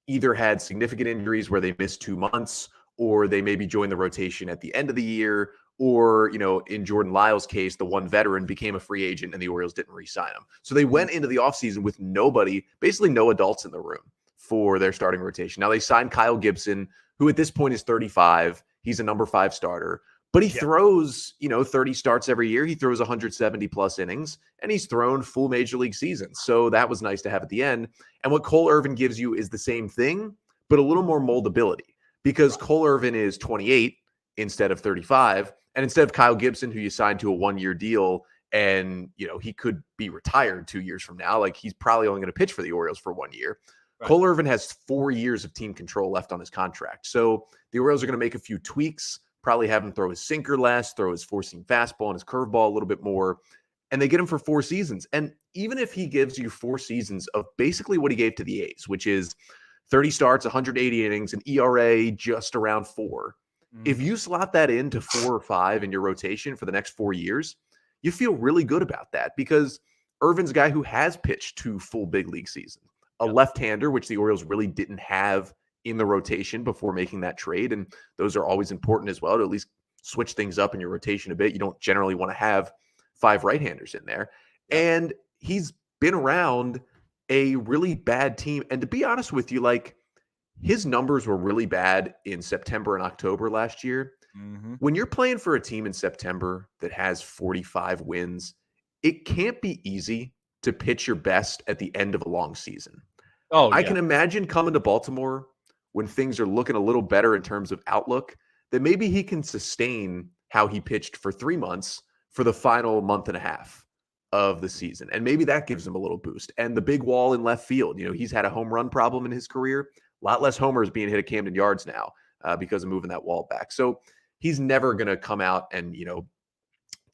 either had significant injuries where they missed 2 months, or they maybe joined the rotation at the end of the year, or, in Jordan Lyles' case, the one veteran became a free agent and the Orioles didn't re-sign him. So they went into the offseason with nobody, basically no adults in the room for their starting rotation. Now they signed Kyle Gibson, who at this point is 35. He's a number 5 starter, but he throws, 30 starts every year. He throws 170 plus innings, and he's thrown full major league seasons. So that was nice to have at the end. And what Cole Irvin gives you is the same thing, but a little more moldability, because Cole Irvin is 28 instead of 35. And instead of Kyle Gibson, who you signed to a 1-year deal, and, he could be retired 2 years from now, like he's probably only going to pitch for the Orioles for 1 year. Right. Cole Irvin has 4 years of team control left on his contract. So the Orioles are going to make a few tweaks, probably have him throw his sinker less, throw his four-seam fastball and his curveball a little bit more, and they get him for 4 seasons. And even if he gives you 4 seasons of basically what he gave to the A's, which is 30 starts, 180 innings, an ERA just around 4, if you slot that into 4 or 5 in your rotation for the next 4 years, you feel really good about that because Irvin's a guy who has pitched 2 full big league seasons, a left-hander, which the Orioles really didn't have in the rotation before making that trade. And those are always important as well to at least switch things up in your rotation a bit. You don't generally want to have 5 right-handers in there. And he's been around a really bad team. And to be honest with you, like, his numbers were really bad in September and October last year. Mm-hmm. When you're playing for a team in September that has 45 wins, it can't be easy to pitch your best at the end of a long season. I can imagine coming to Baltimore when things are looking a little better in terms of outlook, that maybe he can sustain how he pitched for 3 months for the final month and a half of the season. And maybe that gives him a little boost. And the big wall in left field, he's had a home run problem in his career. A lot less homers being hit at Camden Yards now because of moving that wall back. So he's never going to come out and,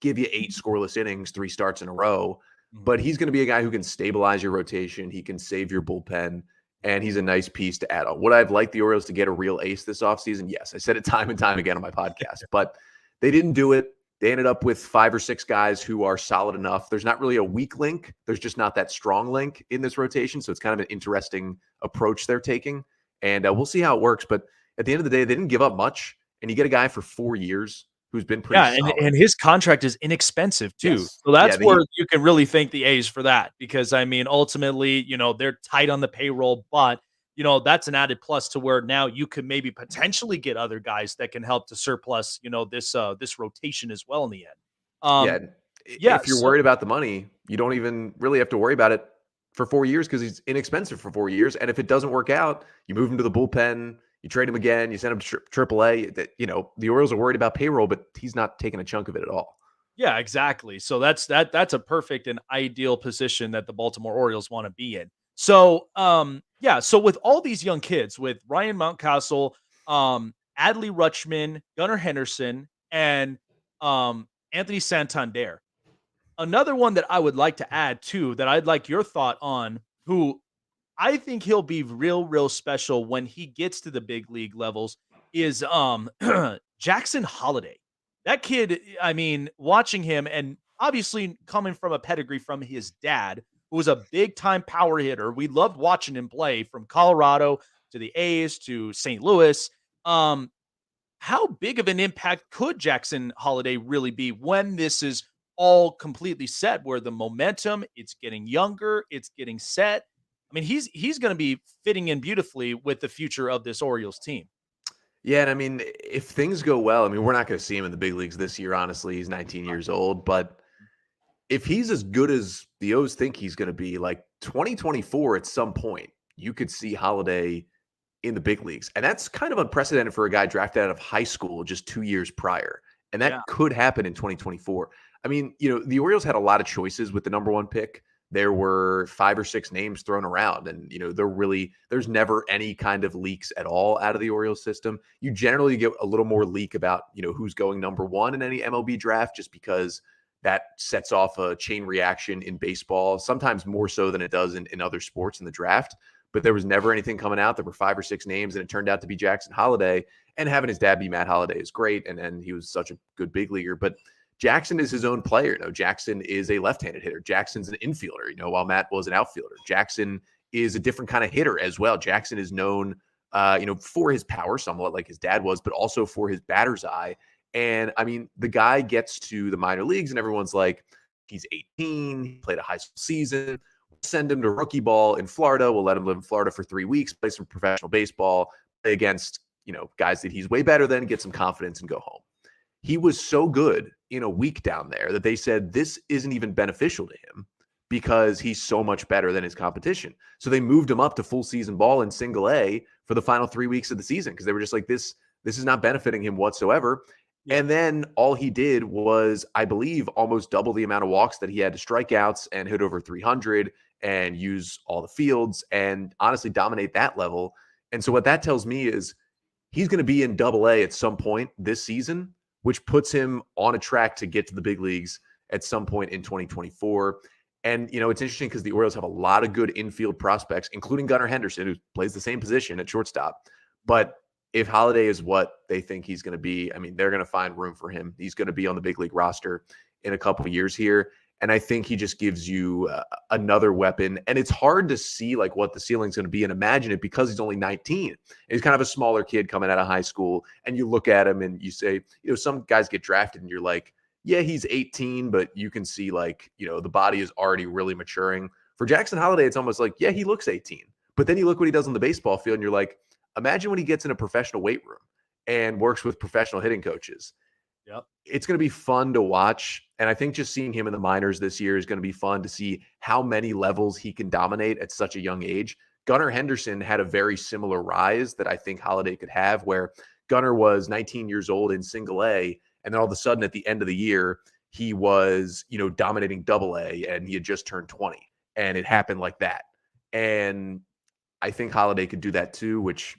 give you 8 scoreless innings, 3 starts in a row. But he's going to be a guy who can stabilize your rotation. He can save your bullpen. And he's a nice piece to add on. Would I have liked the Orioles to get a real ace this offseason? Yes. I said it time and time again on my podcast. But they didn't do it. They ended up with 5 or 6 guys who are solid enough. There's not really a weak link. There's just not that strong link in this rotation. So it's kind of an interesting approach they're taking. And we'll see how it works. But at the end of the day, they didn't give up much. And you get a guy for 4 years who's been pretty solid. And his contract is inexpensive too. Yes. So that's where you can really thank the A's for that. Because, ultimately, they're tight on the payroll. But, that's an added plus to where now you could maybe potentially get other guys that can help to surplus, this rotation as well in the end. If you're worried about the money, you don't even really have to worry about it for 4 years because he's inexpensive for 4 years. And if it doesn't work out, you move him to the bullpen, you trade him again, you send him to AAA. The Orioles are worried about payroll, but he's not taking a chunk of it at all. Yeah, exactly. So that's a perfect and ideal position that the Baltimore Orioles want to be in. So, so with all these young kids, with Ryan Mountcastle, Adley Rutschman, Gunnar Henderson, and Anthony Santander, another one that I would like to add too, that I'd like your thought on, who I think he'll be real special when he gets to the big league levels, is Jackson Holliday. That kid, watching him, and obviously coming from a pedigree from his dad, who was a big-time power hitter. We loved watching him play from Colorado to the A's to St. Louis. How big of an impact could Jackson Holliday really be when this is all completely set, where the momentum, it's getting younger, it's getting set? He's going to be fitting in beautifully with the future of this Orioles team. Yeah, and if things go well, we're not going to see him in the big leagues this year, honestly. He's 19 years old, but if he's as good as the O's think he's going to be, like 2024 at some point, you could see Holliday in the big leagues. And that's kind of unprecedented for a guy drafted out of high school just 2 years prior. And that could happen in 2024. The Orioles had a lot of choices with the number 1 pick. There were 5 or 6 names thrown around, and there's never any kind of leaks at all out of the Orioles system. You generally get a little more leak about who's going number 1 in any MLB draft, just because that sets off a chain reaction in baseball, sometimes more so than it does in other sports in the draft. But there was never anything coming out. There were 5 or 6 names, and it turned out to be Jackson Holliday. And having his dad be Matt Holliday is great, and he was such a good big leaguer. But Jackson is his own player. Jackson is a left-handed hitter. Jackson's an infielder, while Matt was an outfielder. Jackson is a different kind of hitter as well. Jackson is known, for his power, somewhat like his dad was, but also for his batter's eye. And the guy gets to the minor leagues and everyone's like, he's 18, he played a high school season. We'll send him to rookie ball in Florida. We'll let him live in Florida for 3 weeks, play some professional baseball, play against, guys that he's way better than, get some confidence and go home. He was so good in a week down there that they said this isn't even beneficial to him because he's so much better than his competition. So they moved him up to full season ball in single A for the final 3 weeks of the season because they were just like, this is not benefiting him whatsoever. And then all he did was, I believe, almost double the amount of walks that he had to strikeouts and hit over 300 and use all the fields and honestly dominate that level. And so what that tells me is he's going to be in Double A at some point this season, which puts him on a track to get to the big leagues at some point in 2024. And, it's interesting because the Orioles have a lot of good infield prospects, including Gunnar Henderson, who plays the same position at shortstop. But if Holliday is what they think he's going to be, they're going to find room for him. He's going to be on the big league roster in a couple of years here. And I think he just gives you another weapon. And it's hard to see like what the ceiling's going to be and imagine it because he's only 19. He's kind of a smaller kid coming out of high school. And you look at him and you say, some guys get drafted and you're like, yeah, he's 18, but you can see like, the body is already really maturing. For Jackson Holliday, it's almost like, yeah, he looks 18. But then you look what he does on the baseball field and you're like, imagine when he gets in a professional weight room and works with professional hitting coaches. Yep. It's going to be fun to watch. And I think just seeing him in the minors this year is going to be fun to see how many levels he can dominate at such a young age. Gunnar Henderson had a very similar rise that I think Holliday could have, where Gunnar was 19 years old in single A. And then all of a sudden at the end of the year, he was, dominating double A and he had just turned 20. And it happened like that. And I think Holliday could do that too, which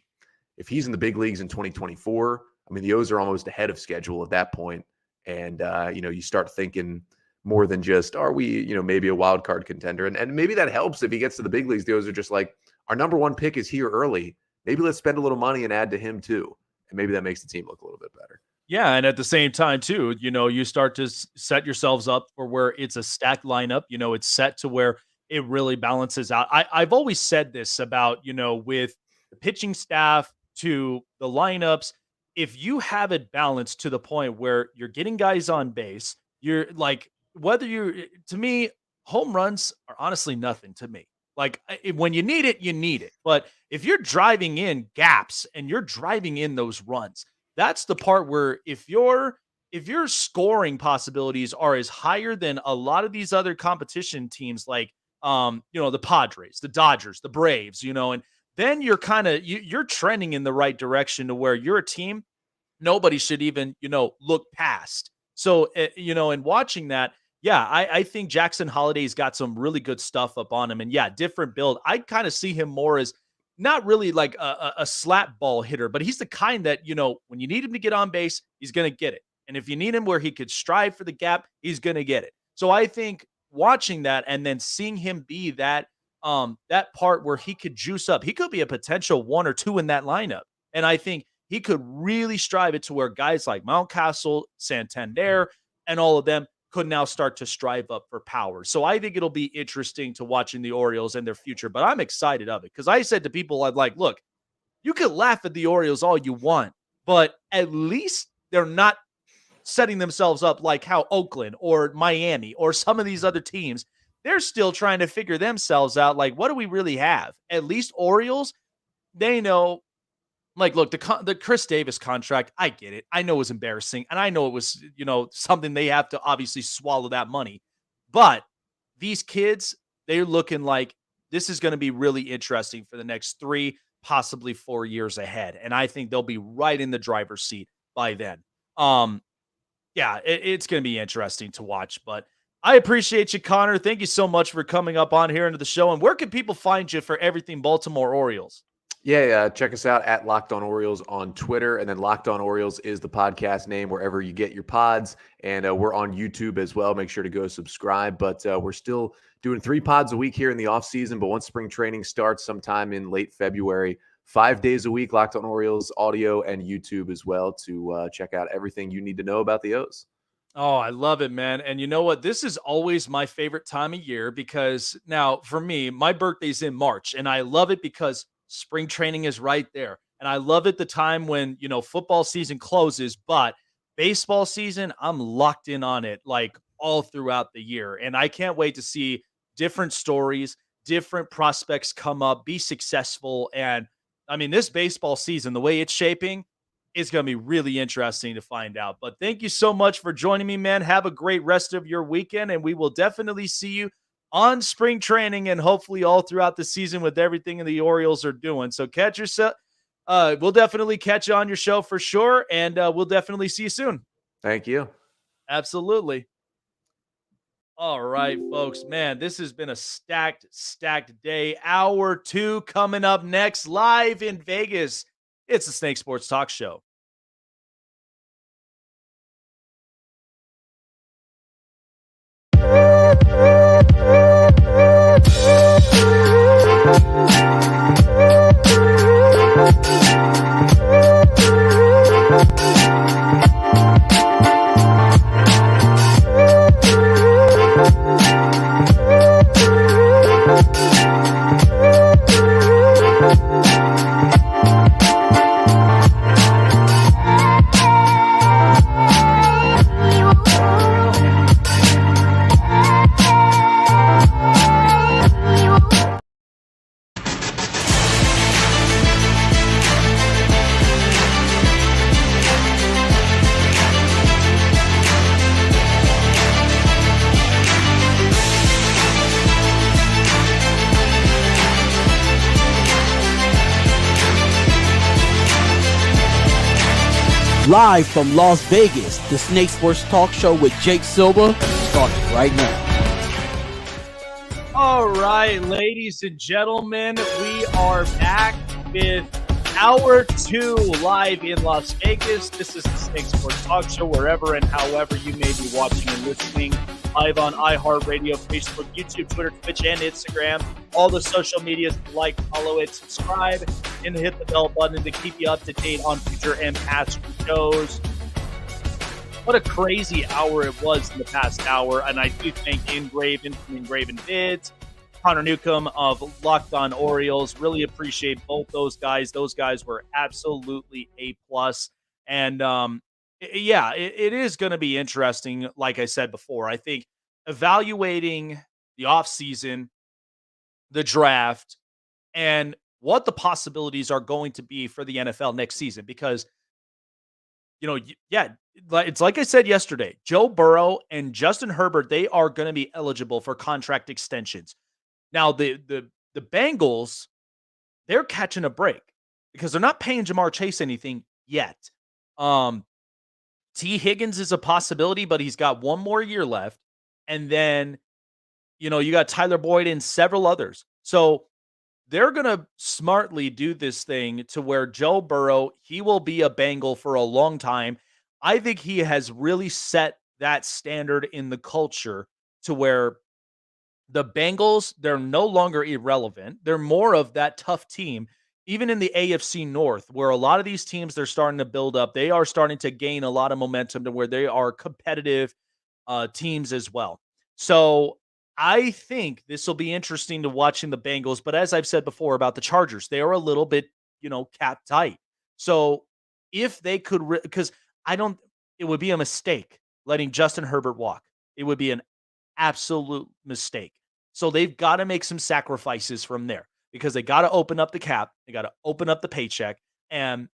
if he's in the big leagues in 2024, I mean, the O's are almost ahead of schedule at that point. And, you start thinking more than just, are we, maybe a wild card contender? And maybe that helps if he gets to the big leagues. The O's are just like, our number one pick is here early. Maybe let's spend a little money and add to him too. And maybe that makes the team look a little bit better. Yeah, and at the same time, too, you start to set yourselves up for where it's a stacked lineup. It's set to where it really balances out. I've always said this about, with the pitching staff to the lineups, if you have it balanced to the point where you're getting guys on base, you're like, to me, home runs are honestly nothing to me. Like when you need it, you need it. But if you're driving in gaps and you're driving in those runs, that's the part where if your scoring possibilities are as higher than a lot of these other competition teams, like, the Padres, the Dodgers, the Braves, and then you're kind of, you're trending in the right direction to where you're a team nobody should even, look past. So, in watching that, yeah, I think Jackson Holliday's got some really good stuff up on him. And yeah, different build. I kind of see him more as not really like a slap ball hitter, but he's the kind that, when you need him to get on base, he's going to get it. And if you need him where he could strive for the gap, he's going to get it. So I think watching that and then seeing him be that part where he could juice up, he could be a potential 1 or 2 in that lineup. And I think he could really strive it to where guys like Mountcastle, Santander, and all of them could now start to strive up for power. So I think it'll be interesting to watching the Orioles and their future, but I'm excited of it because I said to people, I'm like, look, you can laugh at the Orioles all you want, but at least they're not setting themselves up like how Oakland or Miami or some of these other teams, they're still trying to figure themselves out. Like, what do we really have? At least Orioles, they know, like, look, the Chris Davis contract, I get it. I know it was embarrassing. And I know it was, something they have to obviously swallow that money. But these kids, they're looking like this is going to be really interesting for the next 3, possibly 4 years ahead. And I think they'll be right in the driver's seat by then. Yeah, it's going to be interesting to watch. But I appreciate you, Connor. Thank you so much for coming up on here into the show. And where can people find you for everything Baltimore Orioles? Yeah, check us out at Locked On Orioles on Twitter, and then Locked On Orioles is the podcast name wherever you get your pods, and we're on YouTube as well. Make sure to go subscribe, but we're still doing 3 pods a week here in the offseason, but once spring training starts sometime in late February, 5 days a week, Locked On Orioles audio and YouTube as well to check out everything you need to know about the O's. Oh, I love it, man. And you know what? This is always my favorite time of year because now for me, my birthday's in March, and I love it because spring training is right there. And I love it the time when, football season closes, but baseball season, I'm locked in on it like all throughout the year. And I can't wait to see different stories, different prospects come up, be successful. And I mean, this baseball season, the way it's shaping, is going to be really interesting to find out. But thank you so much for joining me, man. Have a great rest of your weekend, and we will definitely see you on spring training and hopefully all throughout the season with everything the Orioles are doing. So catch yourself. We'll definitely catch you on your show for sure. And we'll definitely see you soon. Thank you. Absolutely. All right, folks, man, this has been a stacked day. Hour 2 coming up next live in Vegas. It's the Snake Sports Talk Show. Live from Las Vegas, the Snake Sports Talk Show with Jake Silva starts right now. All right, ladies and gentlemen, we are back with Hour 2 live in Las Vegas. This is the Snake Sports Talk Show, wherever and however you may be watching and listening. Live on iHeartRadio, Facebook, YouTube, Twitter, Twitch, and Instagram. All the social medias, like, follow it, subscribe, and hit the bell button to keep you up to date on future and past shows. What a crazy hour it was in the past hour, and I do thank Ingraven from Ingravenvids, Connor Newcomb of Locked On Orioles. Really appreciate both those guys. Those guys were absolutely A+. And it is going to be interesting, like I said before. I think evaluating the offseason, the draft, and what the possibilities are going to be for the NFL next season. Because, it's like I said yesterday, Joe Burrow and Justin Herbert, they are going to be eligible for contract extensions. Now, the Bengals, they're catching a break because they're not paying Jamar Chase anything yet. T. Higgins is a possibility, but he's got one more year left. And then, you got Tyler Boyd and several others. So they're going to smartly do this thing to where Joe Burrow, he will be a Bengal for a long time. I think he has really set that standard in the culture to where the Bengals, they're no longer irrelevant. They're more of that tough team, even in the AFC North, where a lot of these teams, they're starting to build up. They are starting to gain a lot of momentum to where they are competitive teams as well. So I think this will be interesting to watching the Bengals. But as I've said before about the Chargers, they are a little bit, cap tight. So if they could, because it would be a mistake letting Justin Herbert walk. It would be an absolute mistake. So they've got to make some sacrifices from there because they got to open up the cap. They got to open up the paycheck. And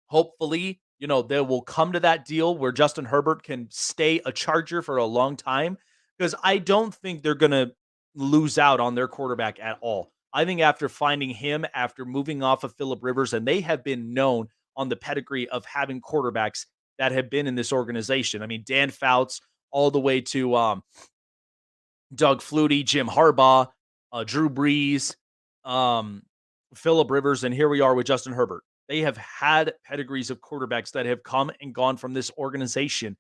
hopefully, they will come to that deal where Justin Herbert can stay a Charger for a long time, because I don't think they're going to lose out on their quarterback at all. I think after finding him, after moving off of Phillip Rivers, and they have been known on the pedigree of having quarterbacks that have been in this organization. I mean, Dan Fouts all the way to Doug Flutie, Jim Harbaugh, Drew Brees, Phillip Rivers, and here we are with Justin Herbert. They have had pedigrees of quarterbacks that have come and gone from this organization,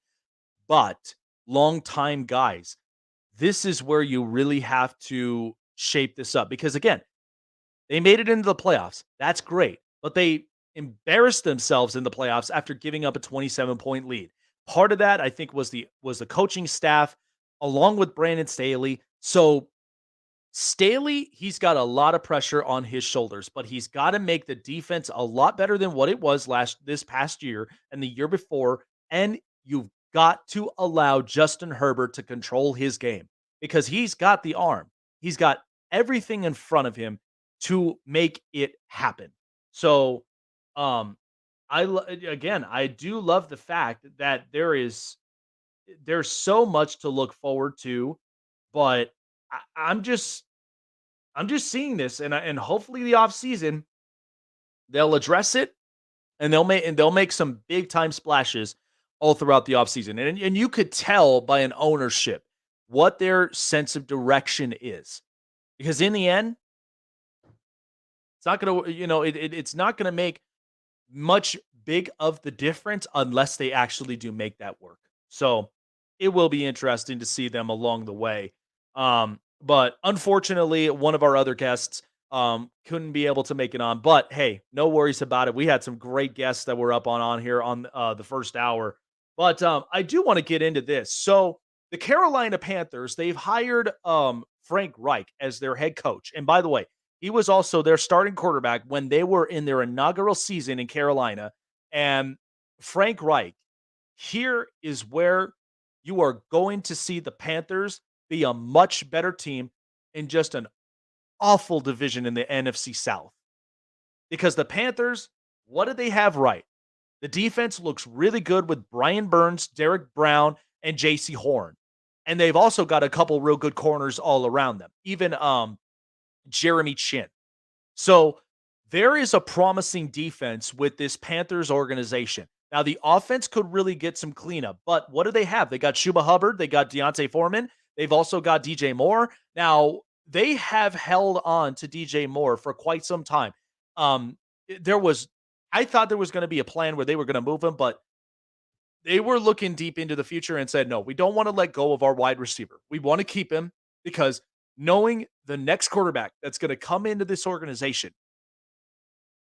but long-time guys. This is where you really have to shape this up because, again, they made it into the playoffs. That's great, but they embarrassed themselves in the playoffs after giving up a 27-point lead. Part of that, I think, was the coaching staff along with Brandon Staley. So Staley, he's got a lot of pressure on his shoulders, but he's got to make the defense a lot better than what it was this past year and the year before. And you've got to allow Justin Herbert to control his game because he's got the arm. He's got everything in front of him to make it happen. So, I do love the fact that there's so much to look forward to, but I'm just seeing this, and hopefully the offseason they'll address it, and they'll make some big time splashes all throughout the offseason. And you could tell by an ownership what their sense of direction is, because in the end, it's not gonna it's not gonna make much big of the difference unless they actually do make that work. So it will be interesting to see them along the way. But unfortunately, one of our other guests couldn't be able to make it on. But hey, no worries about it. We had some great guests that were up on here on the first hour. But I do want to get into this. So the Carolina Panthers, they've hired Frank Reich as their head coach. And by the way, he was also their starting quarterback when they were in their inaugural season in Carolina. And Frank Reich, here is where you are going to see the Panthers be a much better team in just an awful division in the NFC South. Because the Panthers, what do they have right? The defense looks really good with Brian Burns, Derek Brown, and J.C. Horn. And they've also got a couple real good corners all around them. Even Jeremy Chin. So there is a promising defense with this Panthers organization. Now, the offense could really get some cleanup, but what do they have? They got Shuba Hubbard, they got Deontay Foreman, they've also got DJ Moore. Now, they have held on to DJ Moore for quite some time. Um, I thought there was going to be a plan where they were going to move him, but they were looking deep into the future and said, no, we don't want to let go of our wide receiver. We want to keep him because knowing the next quarterback that's going to come into this organization,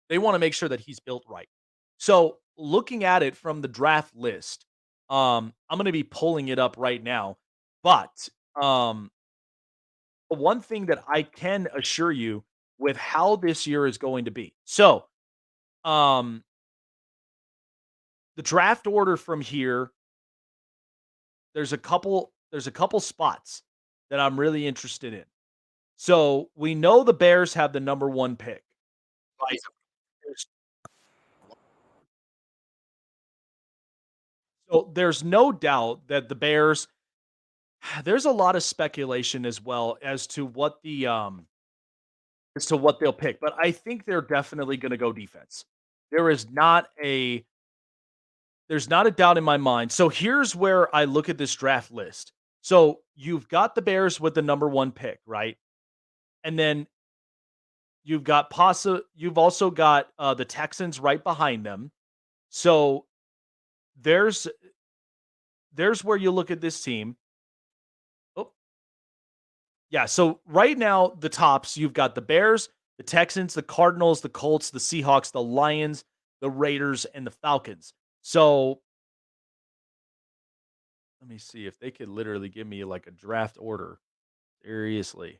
they want to make sure that he's built right. So looking at it from the draft list, I'm going to be pulling it up right now. But one thing that I can assure you with how this year is going to be. So the draft order from here, there's a couple spots that I'm really interested in. So we know the Bears have the number 1 pick. Right? So there's no doubt that the Bears, there's a lot of speculation as well as to what they'll pick, but I think they're definitely going to go defense. There is not a there's not a doubt in my mind. So here's where I look at this draft list. So you've got the Bears with the number 1 pick, right? And then you've also got the Texans right behind them. So there's where you look at this team. Oh, yeah. So right now, the tops, you've got the Bears, the Texans, the Cardinals, the Colts, the Seahawks, the Lions, the Raiders, and the Falcons. So let me see if they could literally give me like a draft order. Seriously.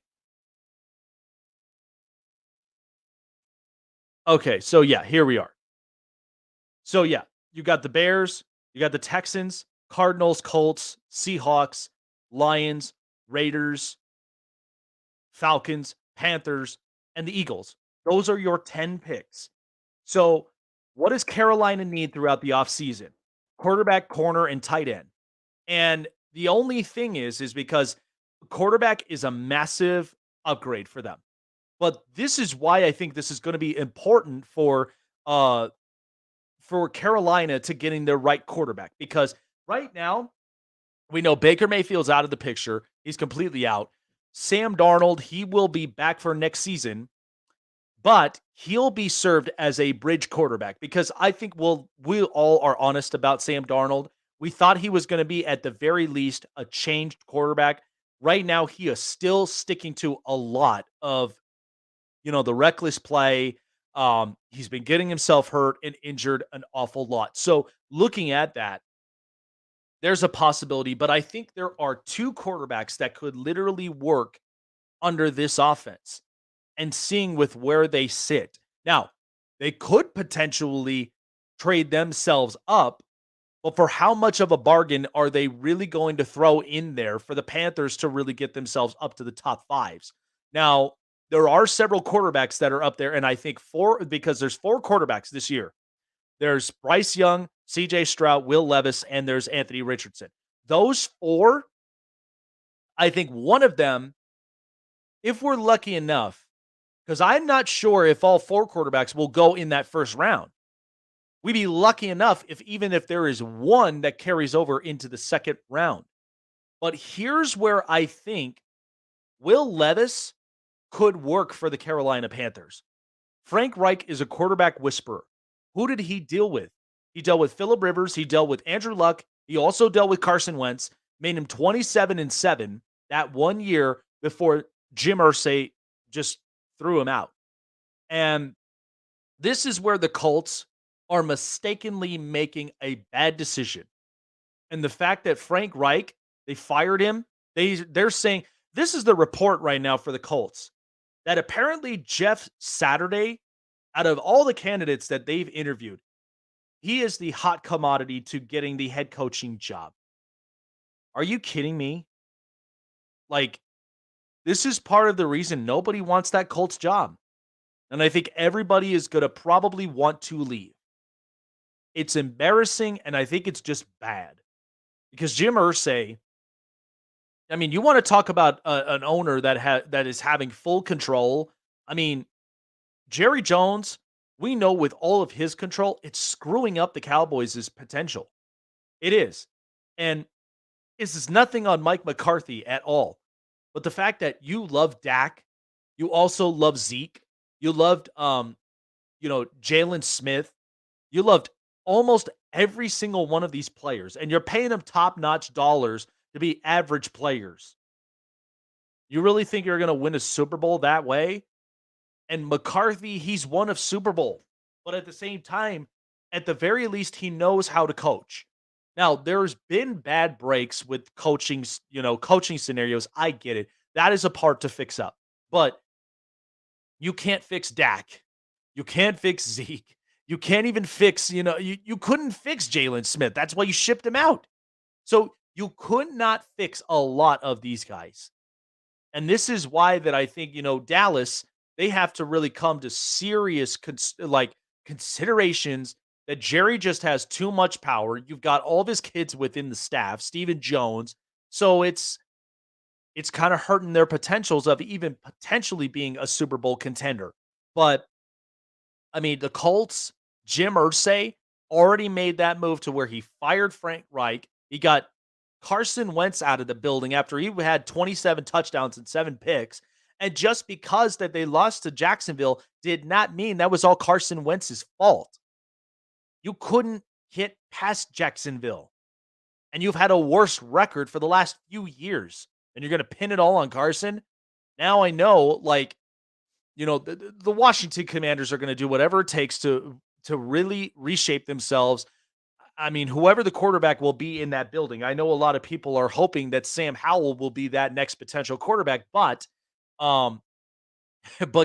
Okay, so yeah, here we are. So yeah, you got the Bears, you got the Texans, Cardinals, Colts, Seahawks, Lions, Raiders, Falcons, Panthers, and the Eagles. Those are your 10 picks. So what does Carolina need throughout the offseason? Quarterback, corner, and tight end. And the only thing is because quarterback is a massive upgrade for them. But this is why I think this is going to be important for Carolina to getting their right quarterback. Because right now, we know Baker Mayfield's out of the picture. He's completely out. Sam Darnold, he will be back for next season, but he'll be served as a bridge quarterback because I think we all are honest about Sam Darnold. We thought he was going to be at the very least a changed quarterback. Right now, he is still sticking to a lot of, the reckless play. He's been getting himself hurt and injured an awful lot. So looking at that, there's a possibility, but I think there are 2 quarterbacks that could literally work under this offense and seeing with where they sit. Now, they could potentially trade themselves up, but for how much of a bargain are they really going to throw in there for the Panthers to really get themselves up to the top 5s? Now, there are several quarterbacks that are up there, and I think because there's 4 quarterbacks this year. There's Bryce Young, CJ Stroud, Will Levis, and there's Anthony Richardson. Those 4, I think one of them, if we're lucky enough, because I'm not sure if all 4 quarterbacks will go in that first round. We'd be lucky enough even if there is one that carries over into the second round. But here's where I think Will Levis could work for the Carolina Panthers. Frank Reich is a quarterback whisperer. Who did he deal with? He dealt with Phillip Rivers. He dealt with Andrew Luck. He also dealt with Carson Wentz, made him 27-7 that 1 year before Jim Irsay just threw him out. And this is where the Colts are mistakenly making a bad decision. And the fact that Frank Reich, they fired him, they're saying, this is the report right now for the Colts, that apparently Jeff Saturday, out of all the candidates that they've interviewed, he is the hot commodity to getting the head coaching job. Are you kidding me? Like, this is part of the reason nobody wants that Colts job. And I think everybody is going to probably want to leave. It's embarrassing, and I think it's just bad. Because Jim Irsay, I mean, you want to talk about an owner that is having full control. I mean, Jerry Jones we know with all of his control, it's screwing up the Cowboys' potential. It is. And this is nothing on Mike McCarthy at all. But the fact that you love Dak, you also love Zeke, you loved Jalen Smith, you loved almost every single one of these players, and you're paying them top-notch dollars to be average players. You really think you're going to win a Super Bowl that way? And McCarthy, he's won a Super Bowl. But at the same time, at the very least, he knows how to coach. Now, there's been bad breaks with coaching scenarios. I get it. That is a part to fix up. But you can't fix Dak. You can't fix Zeke. You can't even fix, you couldn't fix Jalen Smith. That's why you shipped him out. So you could not fix a lot of these guys. And this is why that I think, Dallas, they have to really come to serious considerations that Jerry just has too much power. You've got all of his kids within the staff, Stephen Jones. So it's kind of hurting their potentials of even potentially being a Super Bowl contender. But I mean, the Colts, Jim Irsay already made that move to where he fired Frank Reich. He got Carson Wentz out of the building after he had 27 touchdowns and 7 picks. And just because that they lost to Jacksonville did not mean that was all Carson Wentz's fault. You couldn't hit past Jacksonville. And you've had a worse record for the last few years. And you're going to pin it all on Carson? Now I know, the Washington Commanders are going to do whatever it takes to really reshape themselves. I mean, whoever the quarterback will be in that building, I know a lot of people are hoping that Sam Howell will be that next potential quarterback, but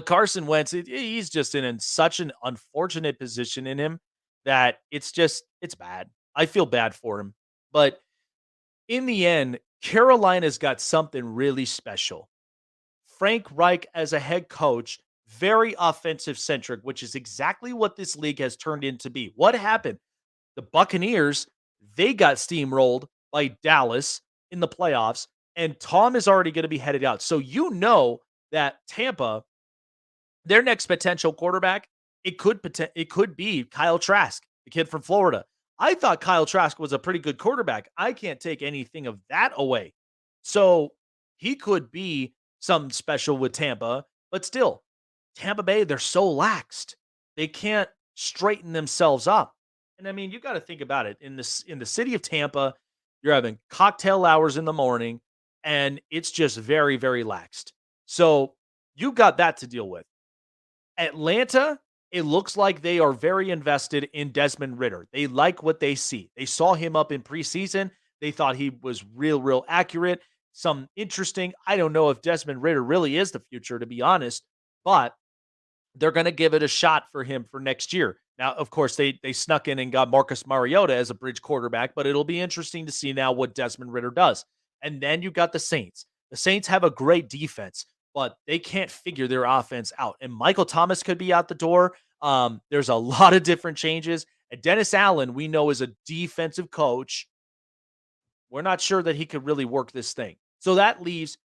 Carson Wentz, he's just in such an unfortunate position in him that it's bad. I feel bad for him. But in the end, Carolina's got something really special. Frank Reich as a head coach, very offensive centric, which is exactly what this league has turned into be. What happened? The Buccaneers, they got steamrolled by Dallas in the playoffs, and Tom is already going to be headed out. So you know that Tampa, their next potential quarterback, it could be Kyle Trask, the kid from Florida. I thought Kyle Trask was a pretty good quarterback. I can't take anything of that away. So he could be something special with Tampa, but still, Tampa Bay, they're so laxed. They can't straighten themselves up. And I mean, you got to think about it. In the city of Tampa, you're having cocktail hours in the morning, and it's just very, very laxed. So you got that to deal with. Atlanta, it looks like they are very invested in Desmond Ridder. They like what they see. They saw him up in preseason. They thought he was real accurate. Some interesting. I don't know if Desmond Ridder really is the future, to be honest, but they're going to give it a shot for him for next year. Now, of course, they snuck in and got Marcus Mariota as a bridge quarterback, but it'll be interesting to see now what Desmond Ridder does. And then you got the Saints. The Saints have a great defense, but they can't figure their offense out. And Michael Thomas could be out the door. There's a lot of different changes. And Dennis Allen, we know, is a defensive coach. We're not sure that he could really work this thing. So that leaves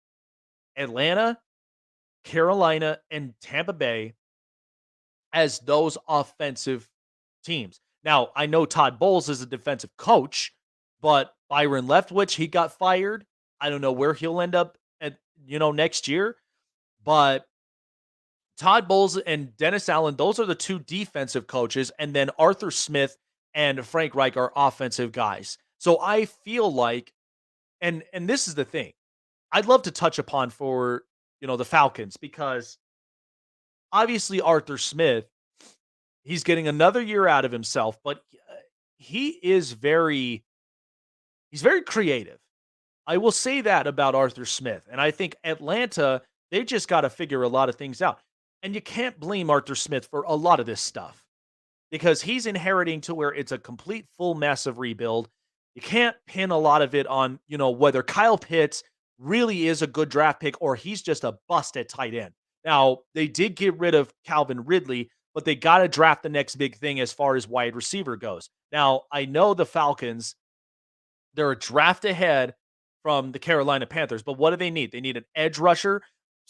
Atlanta, Carolina, and Tampa Bay as those offensive teams. Now, I know Todd Bowles is a defensive coach, but Byron Leftwich, he got fired. I don't know where he'll end up at, next year. But Todd Bowles and Dennis Allen, those are the two defensive coaches. And then Arthur Smith and Frank Reich are offensive guys. So I feel like, and this is the thing, I'd love to touch upon for, the Falcons, because obviously Arthur Smith, he's getting another year out of himself, but he's very creative. I will say that about Arthur Smith. And I think Atlanta, they just got to figure a lot of things out. And you can't blame Arthur Smith for a lot of this stuff, because he's inheriting to where it's a complete full massive rebuild. You can't pin a lot of it on, whether Kyle Pitts really is a good draft pick or he's just a bust at tight end. Now, they did get rid of Calvin Ridley, but they got to draft the next big thing as far as wide receiver goes. Now, I know the Falcons, they're a draft ahead from the Carolina Panthers, but what do they need? They need an edge rusher,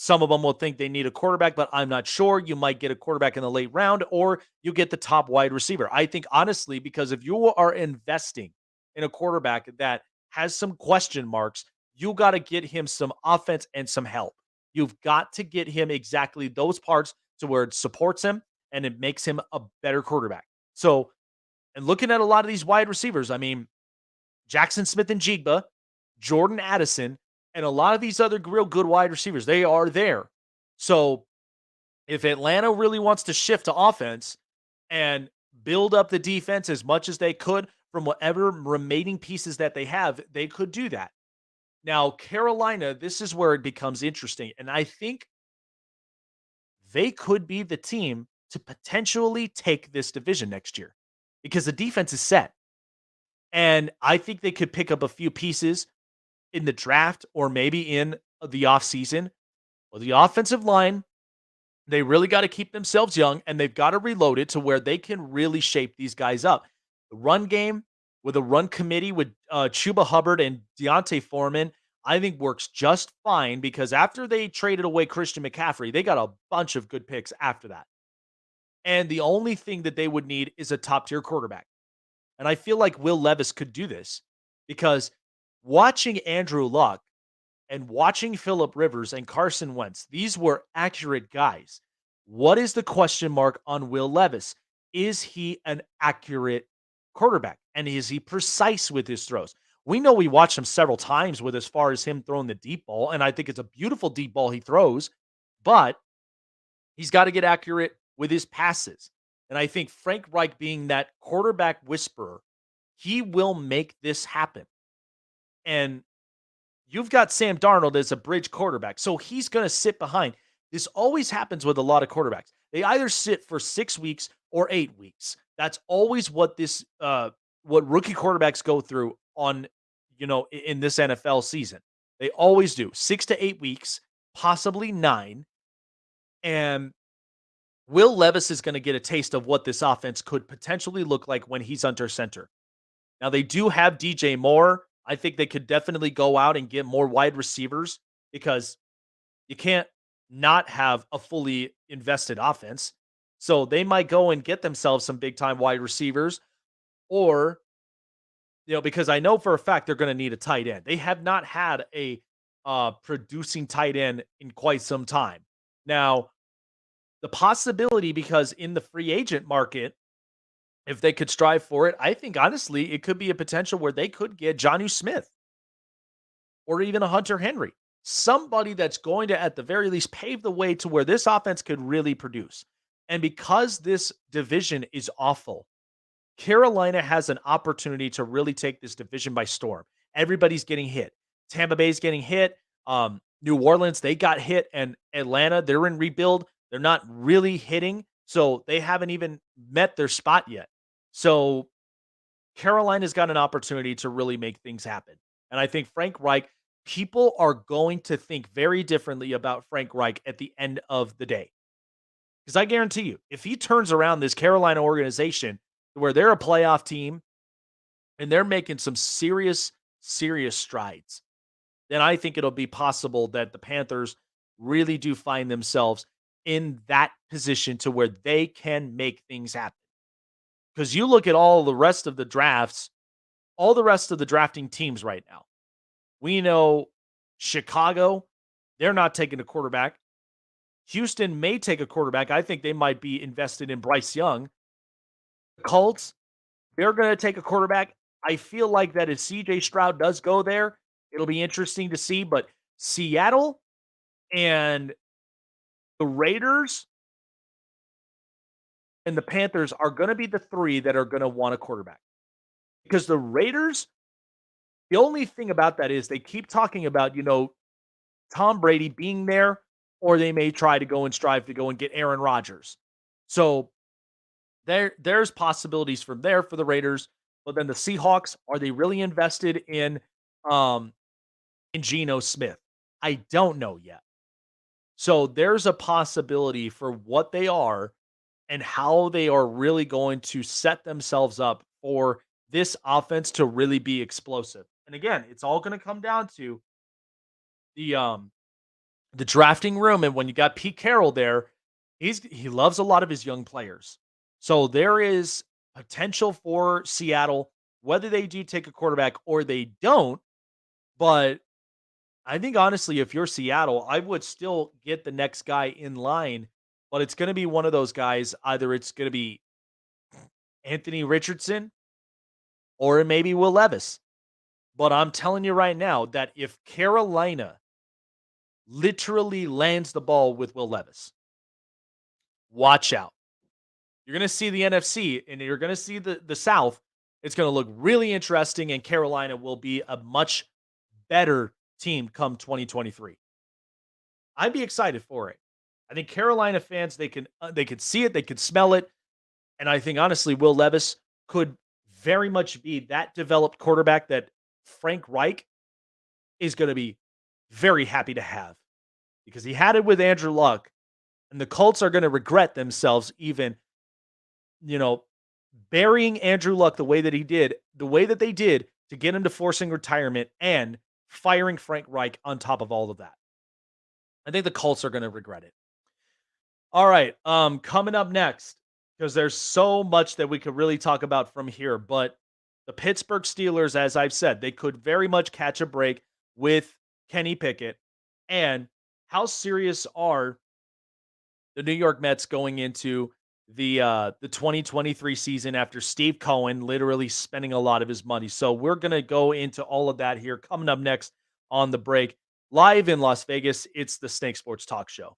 Some of them will think they need a quarterback, but I'm not sure. You might get a quarterback in the late round, or you get the top wide receiver. I think, honestly, because if you are investing in a quarterback that has some question marks, you got to get him some offense and some help. You've got to get him exactly those parts to where it supports him and it makes him a better quarterback. So, and looking at a lot of these wide receivers, I mean, Jackson Smith and Jigba, Jordan Addison, and a lot of these other real good wide receivers, they are there. So if Atlanta really wants to shift to offense and build up the defense as much as they could from whatever remaining pieces that they have, they could do that. Now, Carolina, this is where it becomes interesting. And I think they could be the team to potentially take this division next year because the defense is set. And I think they could pick up a few pieces in the draft or maybe in the offseason. Well, the offensive line, they really got to keep themselves young and they've got to reload it to where they can really shape these guys up. The run game with a run committee with Chuba Hubbard and Deontay Foreman, I think works just fine because after they traded away Christian McCaffrey, they got a bunch of good picks after that. And the only thing that they would need is a top-tier quarterback. And I feel like Will Levis could do this because watching Andrew Luck and watching Phillip Rivers and Carson Wentz, these were accurate guys. What is the question mark on Will Levis? Is he an accurate quarterback? And is he precise with his throws? We know we watched him several times with as far as him throwing the deep ball, and I think it's a beautiful deep ball he throws, but he's got to get accurate with his passes. And I think Frank Reich being that quarterback whisperer, he will make this happen. And you've got Sam Darnold as a bridge quarterback, so he's going to sit behind. This always happens with a lot of quarterbacks. They either sit for 6 weeks or 8 weeks. That's always what what rookie quarterbacks go through on, in this NFL season. They always do 6 to 8 weeks, possibly 9. And Will Levis is going to get a taste of what this offense could potentially look like when he's under center. Now, they do have DJ Moore. I think they could definitely go out and get more wide receivers because you can't not have a fully invested offense. So they might go and get themselves some big-time wide receivers or, because I know for a fact they're going to need a tight end. They have not had a producing tight end in quite some time. Now, the possibility, because in the free agent market, if they could strive for it, I think, honestly, it could be a potential where they could get Jonnu Smith or even a Hunter Henry. Somebody that's going to, at the very least, pave the way to where this offense could really produce. And because this division is awful, Carolina has an opportunity to really take this division by storm. Everybody's getting hit. Tampa Bay's getting hit. New Orleans, they got hit. And Atlanta, they're in rebuild. They're not really hitting. So they haven't even met their spot yet. So Carolina's got an opportunity to really make things happen. And I think Frank Reich, people are going to think very differently about Frank Reich at the end of the day. Because I guarantee you, if he turns around this Carolina organization where they're a playoff team and they're making some serious, serious strides, then I think it'll be possible that the Panthers really do find themselves in that position to where they can make things happen. Because you look at all the rest of the drafts, all the rest of the drafting teams right now. We know Chicago, they're not taking a quarterback. Houston may take a quarterback. I think they might be invested in Bryce Young. The Colts, they're going to take a quarterback. I feel like that if CJ Stroud does go there, it'll be interesting to see. But Seattle and the Raiders and the Panthers are going to be the three that are going to want a quarterback. Because the Raiders, the only thing about that is they keep talking about, Tom Brady being there, or they may try to go and strive to go and get Aaron Rodgers. So there's possibilities from there for the Raiders. But then the Seahawks, are they really invested in Geno Smith? I don't know yet. So there's a possibility for what they are and how they are really going to set themselves up for this offense to really be explosive. And again, it's all going to come down to the the drafting room, and when you got Pete Carroll there, he loves a lot of his young players. So there is potential for Seattle, whether they do take a quarterback or they don't. But I think honestly, if you're Seattle, I would still get the next guy in line, but it's going to be one of those guys. Either it's going to be Anthony Richardson or maybe Will Levis. But I'm telling you right now that if Carolina literally lands the ball with Will Levis, watch out. You're going to see the NFC and you're going to see the South. It's going to look really interesting, and Carolina will be a much better team come 2023. I'd be excited for it. I think Carolina fans, they could see it, they could smell it, and I think honestly Will Levis could very much be that developed quarterback that Frank Reich is going to be very happy to have, because he had it with Andrew Luck, and the Colts are going to regret themselves even, burying Andrew Luck the way that they did to get him to forcing retirement and firing Frank Reich on top of all of that. I think the Colts are going to regret it. All right, coming up next, because there's so much that we could really talk about from here, but the Pittsburgh Steelers, as I've said, they could very much catch a break with Kenny Pickett. And how serious are the New York Mets going into the 2023 season after Steve Cohen literally spending a lot of his money? So we're going to go into all of that here coming up next on the break. Live in Las Vegas, it's the Snake Sports Talk Show.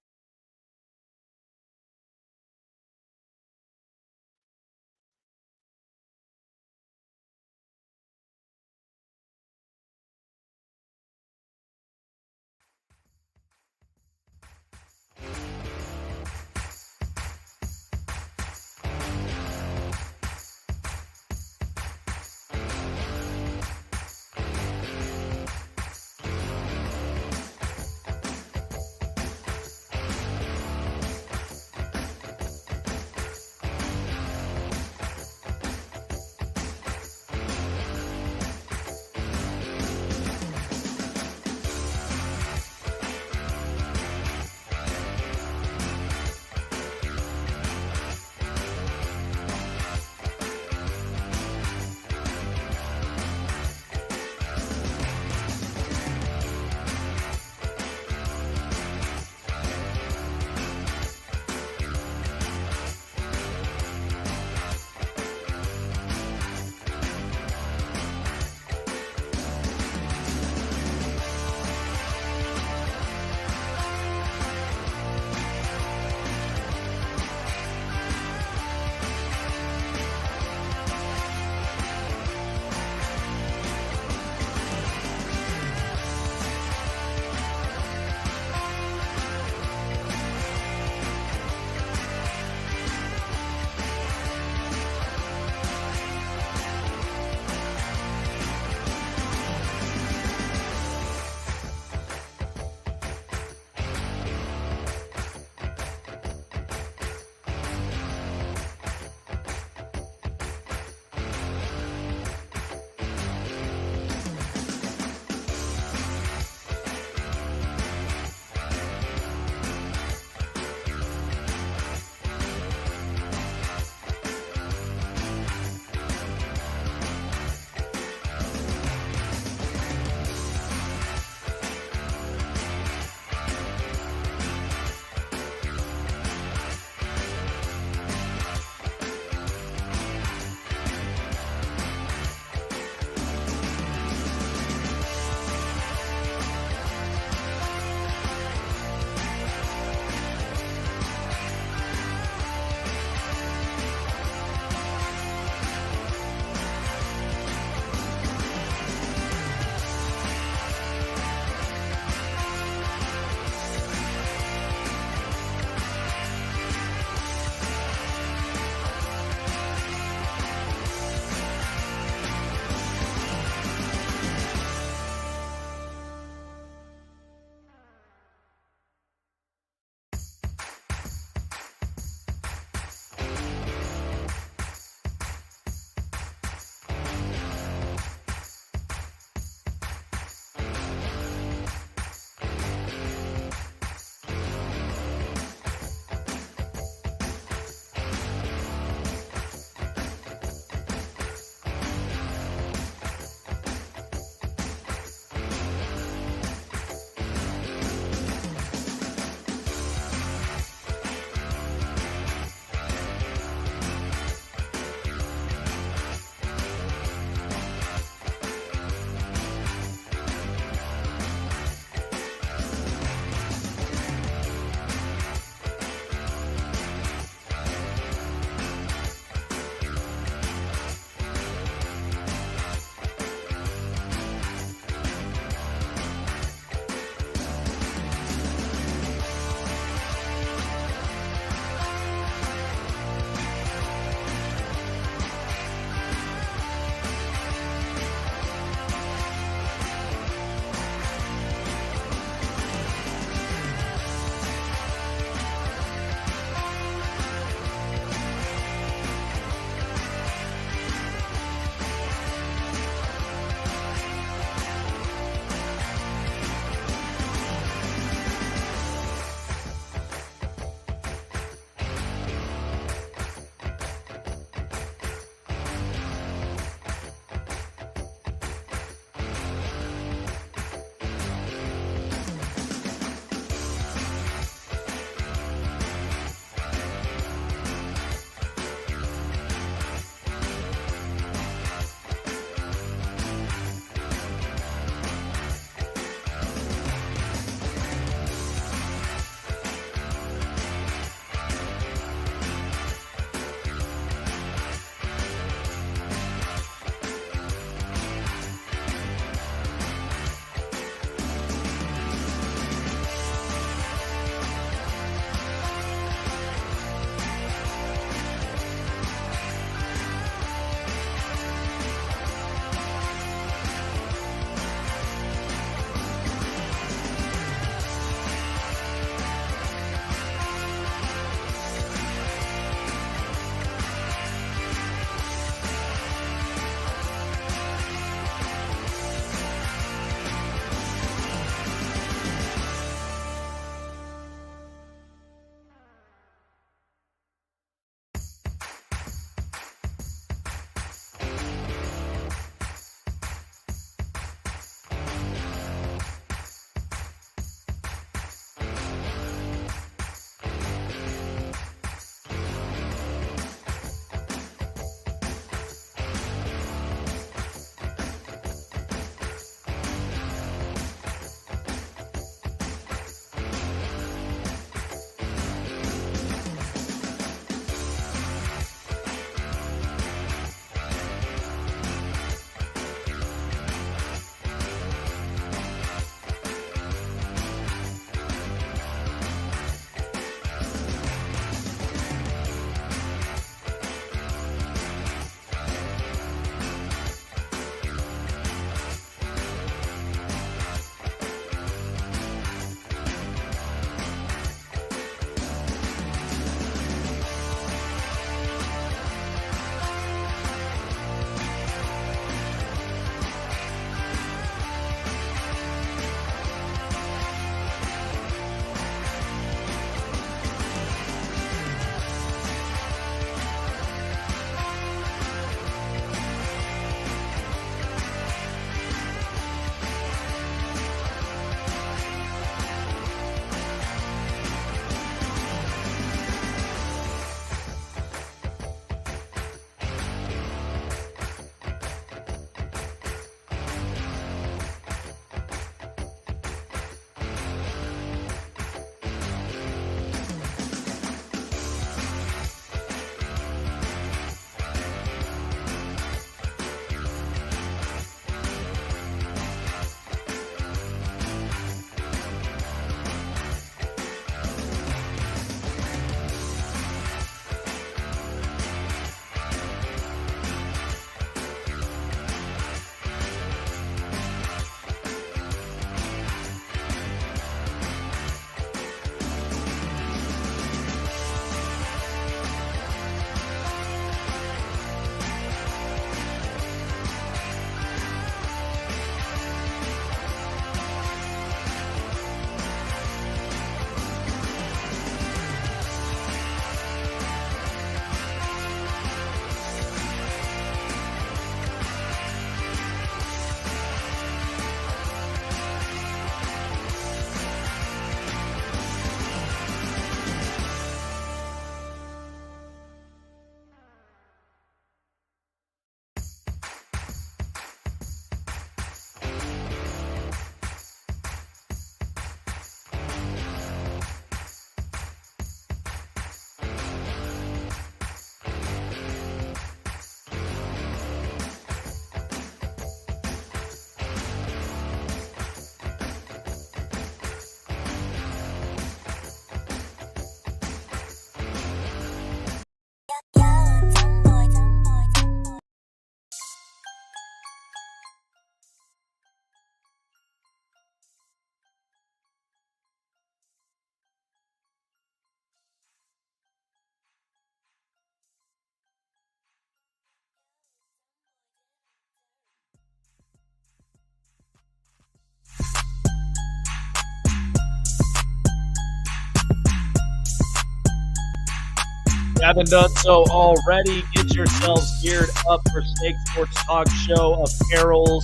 haven't done so already, get yourselves geared up for Snake Sports Talk Show apparels.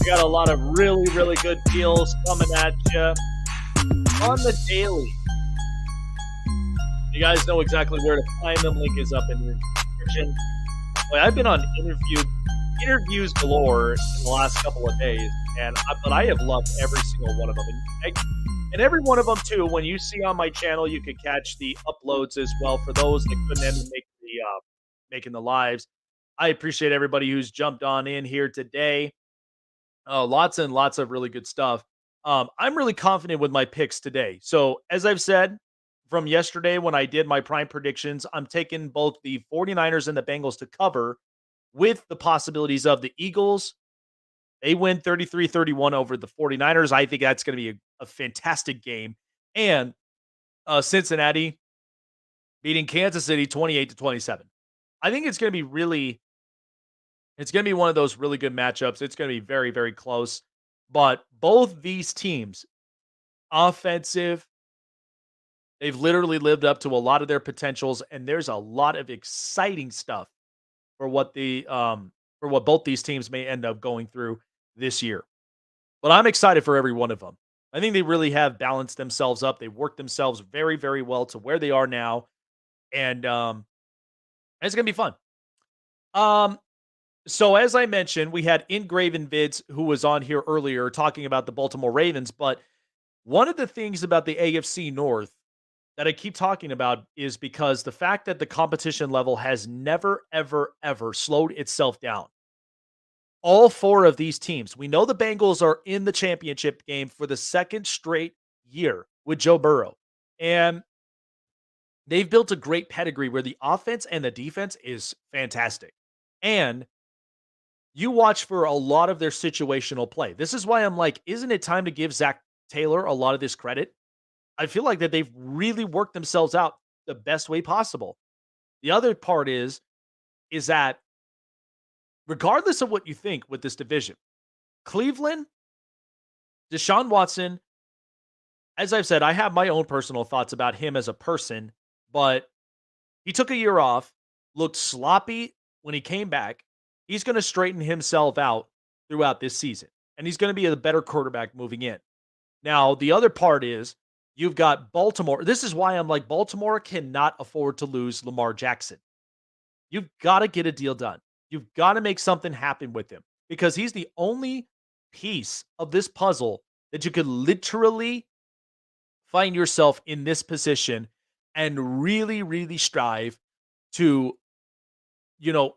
We got a lot of really, really good deals coming at you on the daily. You guys know exactly where to find them. Link is up in the description. Boy, I've been on interviews galore in the last couple of days, but I have loved every single one of them. And every one of them, too, when you see on my channel, you can catch the uploads as well for those that couldn't end up making the lives. I appreciate everybody who's jumped on in here today. Lots and lots of really good stuff. I'm really confident with my picks today. So, as I've said from yesterday when I did my prime predictions, I'm taking both the 49ers and the Bengals to cover with the possibilities of the Eagles. They win 33-31 over the 49ers. I think that's going to be a fantastic game. And Cincinnati beating Kansas City 28-27. I think it's going to be one of those really good matchups. It's going to be very, very close. But both these teams, offensive, they've literally lived up to a lot of their potentials, and there's a lot of exciting stuff for what both these teams may end up going through this year. But I'm excited for every one of them. I think they really have balanced themselves up. They've worked themselves very, very well to where they are now. And it's going to be fun. So as I mentioned, we had Ingravenvids who was on here earlier talking about the Baltimore Ravens. But one of the things about the AFC North that I keep talking about is because the fact that the competition level has never, ever, ever slowed itself down. All four of these teams, we know the Bengals are in the championship game for the second straight year with Joe Burrow. And they've built a great pedigree where the offense and the defense is fantastic. And you watch for a lot of their situational play. This is why I'm like, isn't it time to give Zach Taylor a lot of this credit? I feel like that they've really worked themselves out the best way possible. The other part is that regardless of what you think with this division, Cleveland, Deshaun Watson, as I've said, I have my own personal thoughts about him as a person, but he took a year off, looked sloppy when he came back. He's going to straighten himself out throughout this season, and he's going to be a better quarterback moving in. Now, the other part is you've got Baltimore. This is why I'm like, Baltimore cannot afford to lose Lamar Jackson. You've got to get a deal done. You've got to make something happen with him because he's the only piece of this puzzle that you could literally find yourself in this position and really, really strive to,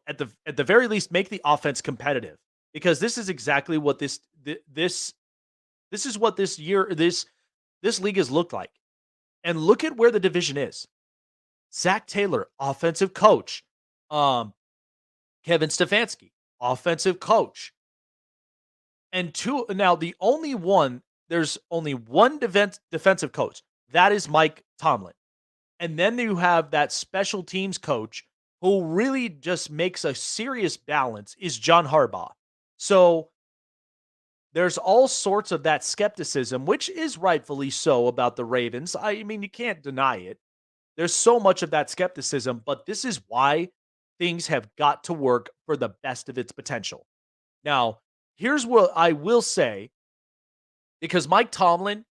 at the very least, make the offense competitive. Because this is exactly what this is what this league has looked like. And look at where the division is. Zach Taylor, offensive coach. Kevin Stefanski, offensive coach. And there's only one defensive coach. That is Mike Tomlin. And then you have that special teams coach who really just makes a serious balance is John Harbaugh. So there's all sorts of that skepticism, which is rightfully so about the Ravens. I mean, you can't deny it. There's so much of that skepticism, but this is why things have got to work for the best of its potential. Now, here's what I will say, because Mike Tomlin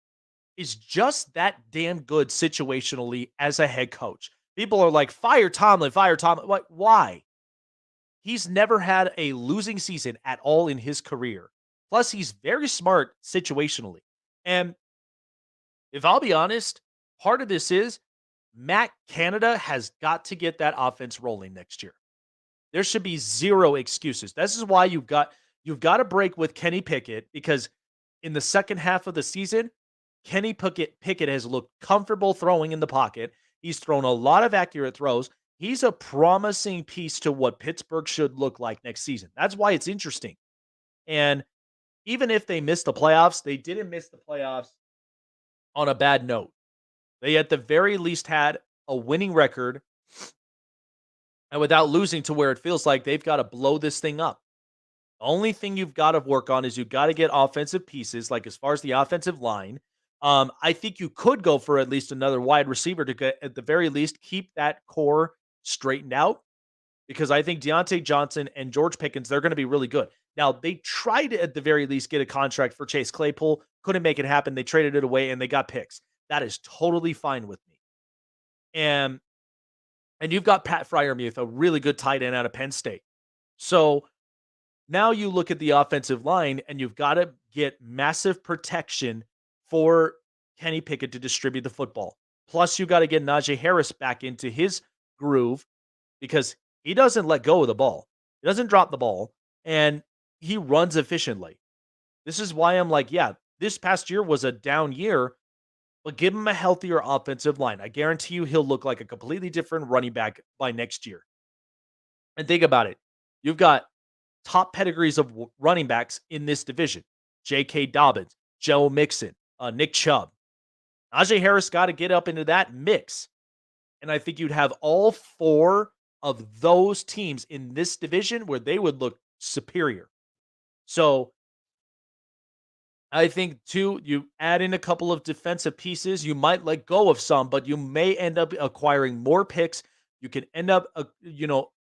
is just that damn good situationally as a head coach. People are like, fire Tomlin. Like, why? He's never had a losing season at all in his career. Plus, he's very smart situationally. And if I'll be honest, part of this is Matt Canada has got to get that offense rolling next year. There should be zero excuses. This is why you've got to break with Kenny Pickett, because in the second half of the season, Kenny Pickett has looked comfortable throwing in the pocket. He's thrown a lot of accurate throws. He's a promising piece to what Pittsburgh should look like next season. That's why it's interesting. And even if they missed the playoffs, they didn't miss the playoffs on a bad note. They at the very least had a winning record, and without losing to where it feels like they've got to blow this thing up. The only thing you've got to work on is you've got to get offensive pieces, like as far as the offensive line. I think you could go for at least another wide receiver to get, at the very least, keep that core straightened out, because I think Deontay Johnson and George Pickens, they're going to be really good. Now, they tried to, at the very least, get a contract for Chase Claypool. Couldn't make it happen. They traded it away, and they got picks. That is totally fine with me. And you've got Pat Freiermuth, a really good tight end out of Penn State. So now you look at the offensive line, and you've got to get massive protection for Kenny Pickett to distribute the football. Plus, you got to get Najee Harris back into his groove, because he doesn't let go of the ball. He doesn't drop the ball, and he runs efficiently. This is why I'm like, yeah, this past year was a down year, but give him a healthier offensive line. I guarantee you he'll look like a completely different running back by next year. And think about it. You've got top pedigrees of running backs in this division. J.K. Dobbins, Joe Mixon, Nick Chubb. Najee Harris got to get up into that mix. And I think you'd have all four of those teams in this division where they would look superior. So I think, too, you add in a couple of defensive pieces. You might let go of some, but you may end up acquiring more picks. You can end up,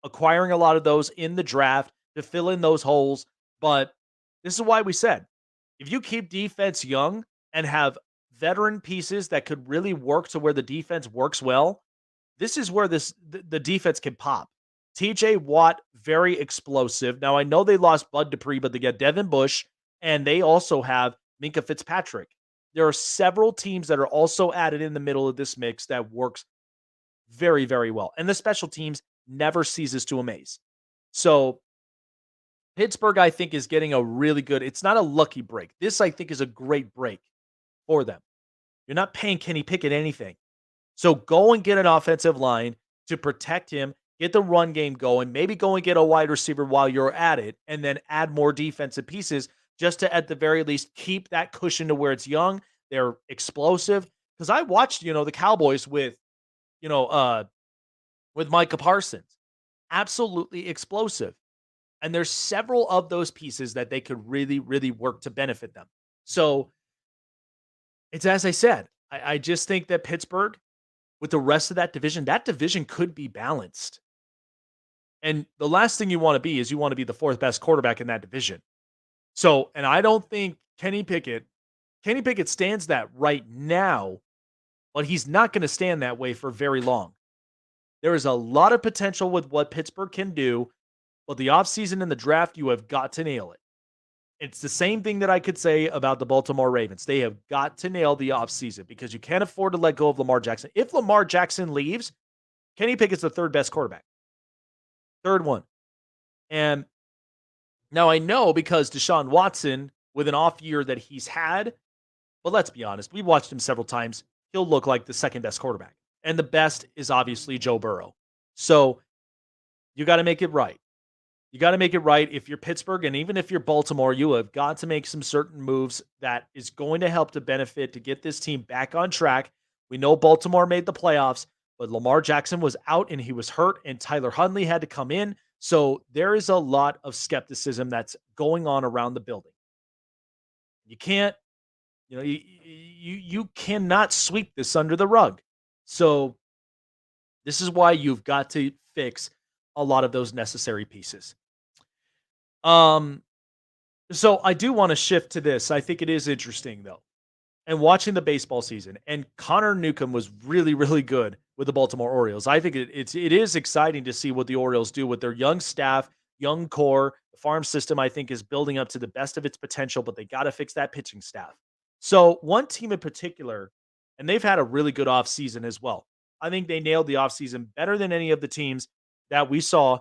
acquiring a lot of those in the draft to fill in those holes. But this is why we said, if you keep defense young and have veteran pieces that could really work to where the defense works well, this is where the defense can pop. TJ Watt, very explosive. Now, I know they lost Bud Dupree, but they get Devin Bush, and they also have Minkah Fitzpatrick. There are several teams that are also added in the middle of this mix that works very, very well. And the special teams never ceases to amaze. So Pittsburgh, I think, is getting a really good, it's not a lucky break. This, I think, is a great break for them. You're not paying Kenny Pickett anything. So go and get an offensive line to protect him, get the run game going, maybe go and get a wide receiver while you're at it, and then add more defensive pieces just to, at the very least, keep that cushion to where it's young. They're explosive. Because I watched, the Cowboys with Micah Parsons. Absolutely explosive. And there's several of those pieces that they could really, really work to benefit them. So it's, as I said, I just think that Pittsburgh, with the rest of that division could be balanced. And the last thing you want to be is you want to be the fourth best quarterback in that division. So, and I don't think Kenny Pickett stands that right now, but he's not going to stand that way for very long. There is a lot of potential with what Pittsburgh can do, but the offseason and the draft, you have got to nail it. It's the same thing that I could say about the Baltimore Ravens. They have got to nail the offseason because you can't afford to let go of Lamar Jackson. If Lamar Jackson leaves, Kenny Pickett's the third best quarterback. Third one. And now I know because Deshaun Watson, with an off year that he's had, but let's be honest, we've watched him several times. He'll look like the second best quarterback. And the best is obviously Joe Burrow. So you got to make it right. You got to make it right. If you're Pittsburgh and even if you're Baltimore, you have got to make some certain moves that is going to help to benefit to get this team back on track. We know Baltimore made the playoffs, but Lamar Jackson was out and he was hurt and Tyler Huntley had to come in. So there is a lot of skepticism that's going on around the building. You can't, you cannot sweep this under the rug. So this is why you've got to fix a lot of those necessary pieces. So I do want to shift to this. I think it is interesting though. And watching the baseball season, and Connor Newcomb was really, really good with the Baltimore Orioles. I think it is exciting to see what the Orioles do with their young staff, young core. The farm system, I think, is building up to the best of its potential, but they got to fix that pitching staff. So one team in particular, and they've had a really good offseason as well. I think they nailed the offseason better than any of the teams that we saw.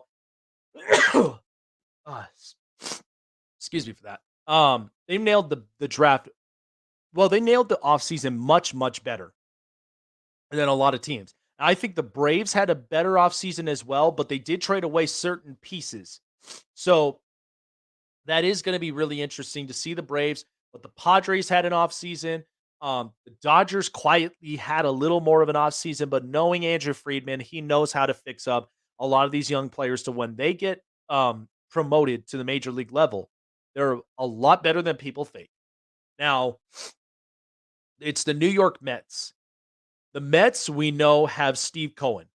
Excuse me for that. They nailed the draft. Well, they nailed the offseason much, much better than a lot of teams. I think the Braves had a better offseason as well, but they did trade away certain pieces. So that is going to be really interesting to see the Braves. But the Padres had an offseason. The Dodgers quietly had a little more of an offseason, but knowing Andrew Friedman, he knows how to fix up a lot of these young players to when they get promoted to the major league level, they're a lot better than people think. Now, It's the New York Mets. The Mets, we know, have Steve Cohen,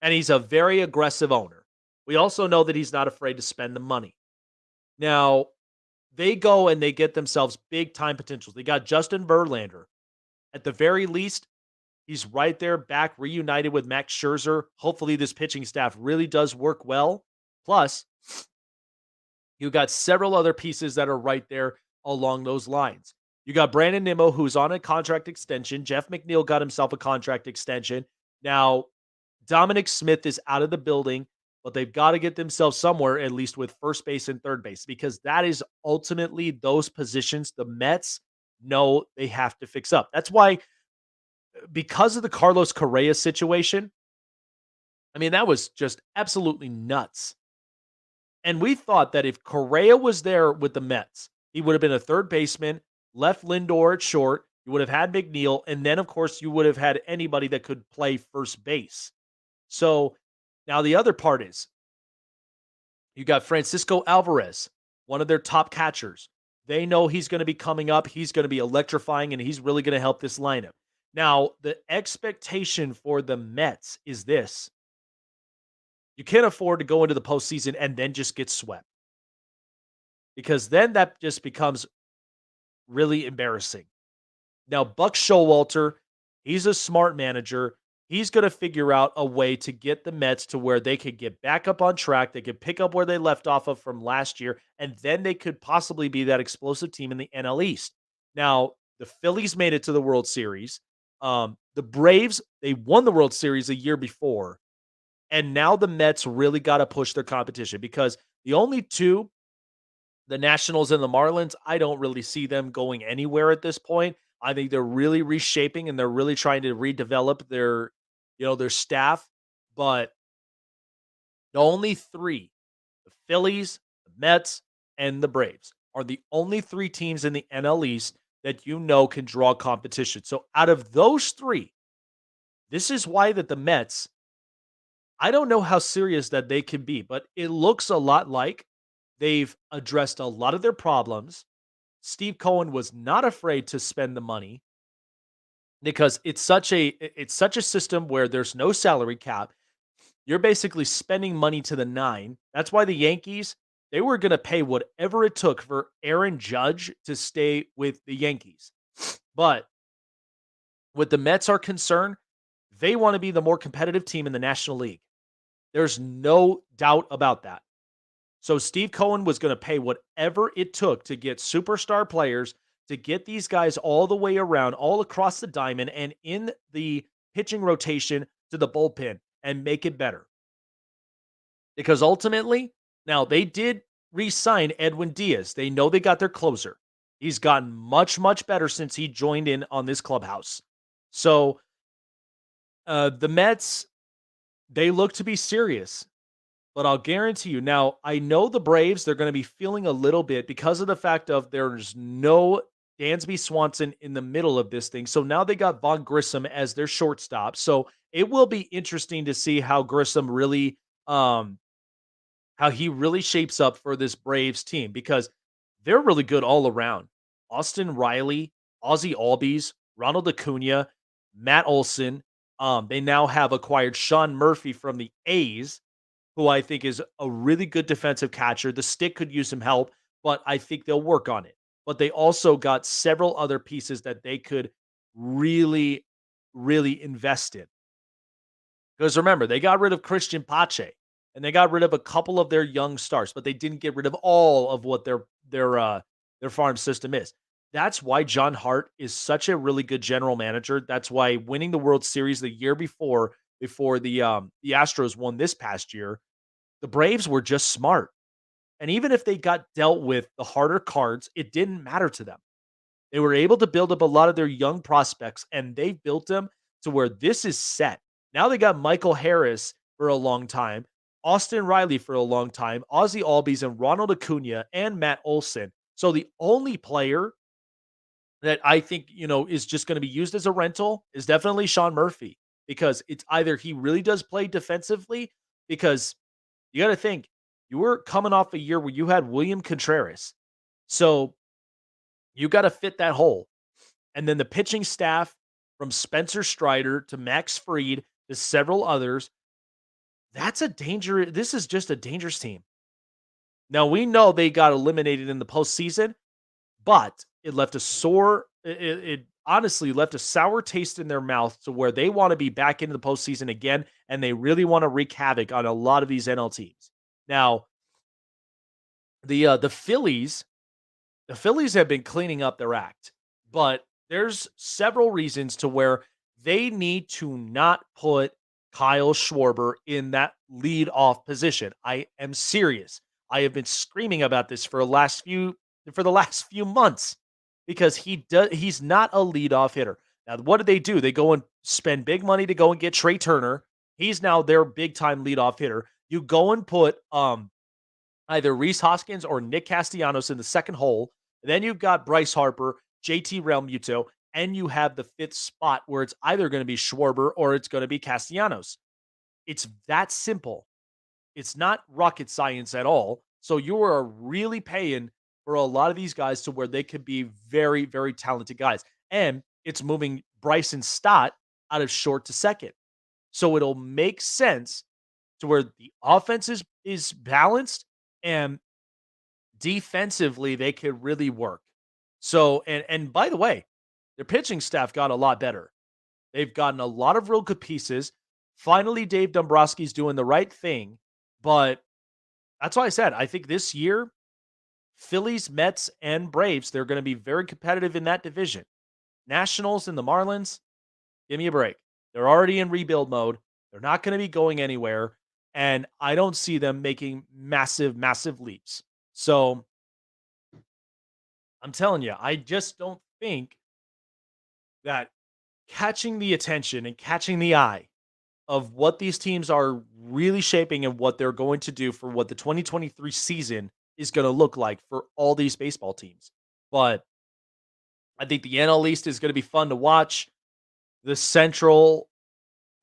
and he's a very aggressive owner. We also know that he's not afraid to spend the money. Now, they go and they get themselves big-time potentials. They got Justin Verlander. At the very least, he's right there back reunited with Max Scherzer. Hopefully, this pitching staff really does work well. Plus, you got several other pieces that are right there along those lines. You got Brandon Nimmo, who's on a contract extension. Jeff McNeil got himself a contract extension. Now, Dominic Smith is out of the building, but they've got to get themselves somewhere, at least with first base and third base, because that is ultimately those positions the Mets know they have to fix up. That's why, because of the Carlos Correa situation, I mean, that was just absolutely nuts. And we thought that if Correa was there with the Mets, he would have been a third baseman, left Lindor at short, you would have had McNeil, and then, of course, you would have had anybody that could play first base. So now the other part is you got Francisco Alvarez, one of their top catchers. They know he's going to be coming up. He's going to be electrifying, and he's really going to help this lineup. Now, the expectation for the Mets is this. You can't afford to go into the postseason and then just get swept, because then that just becomes really embarrassing. Now, Buck Showalter, he's a smart manager. He's going to figure out a way to get the Mets to where they could get back up on track. They could pick up where they left off of from last year, and then they could possibly be that explosive team in the NL East. Now, the Phillies made it to the World Series. The Braves, they won the World Series a year before. And now the Mets really got to push their competition, because the only two, the Nationals and the Marlins, I don't really see them going anywhere at this point. I think they're really reshaping and they're really trying to redevelop their staff. But the only three, the Phillies, the Mets, and the Braves, are the only three teams in the NL East that can draw competition. So out of those three, this is why that the Mets, I don't know how serious that they can be, but it looks a lot like they've addressed a lot of their problems. Steve Cohen was not afraid to spend the money, because it's such a system where there's no salary cap. You're basically spending money to the nine. That's why the Yankees, they were going to pay whatever it took for Aaron Judge to stay with the Yankees. But what the Mets are concerned, they want to be the more competitive team in the National League. There's no doubt about that. So Steve Cohen was going to pay whatever it took to get superstar players, to get these guys all the way around, all across the diamond, and in the pitching rotation to the bullpen, and make it better. Because ultimately, now they did re-sign Edwin Diaz. They know they got their closer. He's gotten much, much better since he joined in on this clubhouse. So the Mets, they look to be serious, but I'll guarantee you. Now, I know the Braves, they're going to be feeling a little bit because of the fact of there's no Dansby Swanson in the middle of this thing. So now they got Vaughn Grissom as their shortstop. So it will be interesting to see how Grissom really, how he really shapes up for this Braves team, because they're really good all around. Austin Riley, Ozzie Albies, Ronald Acuna, Matt Olson. They now have acquired Sean Murphy from the A's, who I think is a really good defensive catcher. The stick could use some help, but I think they'll work on it. But they also got several other pieces that they could really, really invest in. Because remember, they got rid of Christian Pache, and they got rid of a couple of their young stars, but they didn't get rid of all of what their farm system is. That's why John Hart is such a really good general manager. That's why winning the World Series the year before the Astros won this past year, the Braves were just smart. And even if they got dealt with the harder cards, it didn't matter to them. They were able to build up a lot of their young prospects, and they built them to where this is set. Now they got Michael Harris for a long time, Austin Riley for a long time, Ozzie Albies and Ronald Acuna and Matt Olson. So the only player that I think, is just going to be used as a rental is definitely Sean Murphy, because it's either he really does play defensively, because you got to think, you were coming off a year where you had William Contreras. So you got to fit that hole. and then the pitching staff from Spencer Strider to Max Fried to several others, this is just a dangerous team. Now, we know they got eliminated in the postseason, but it left it honestly left a sour taste in their mouth to where they want to be back into the postseason again, and they really want to wreak havoc on a lot of these NL teams. Now, the Phillies have been cleaning up their act, but there's several reasons to where they need to not put Kyle Schwarber in that lead-off position. I am serious. I have been screaming about this for the last few months because he's not a leadoff hitter. Now, what do? They go and spend big money to go and get Trey Turner. He's now their big-time leadoff hitter. You go and put either Rhys Hoskins or Nick Castellanos in the second hole. Then you've got Bryce Harper, JT Realmuto, and you have the fifth spot where it's either going to be Schwarber or it's going to be Castellanos. It's that simple. It's not rocket science at all. So you are really paying for a lot of these guys to where they could be very, very talented guys. And it's moving Bryson Stott out of short to second. So it'll make sense to where the offense is balanced and defensively they could really work. So, and by the way, their pitching staff got a lot better. They've gotten a lot of real good pieces. Finally, Dave Dombrowski's doing the right thing. But that's why I said, I think this year, Phillies, Mets, and Braves, they're going to be very competitive in that division. Nationals and the Marlins, give me a break. They're already in rebuild mode. They're not going to be going anywhere. And I don't see them making massive, massive leaps. So I'm telling you, I just don't think that catching the attention and catching the eye of what these teams are really shaping and what they're going to do for what the 2023 season is going to look like for all these baseball teams. But I think the NL East is going to be fun to watch. The Central,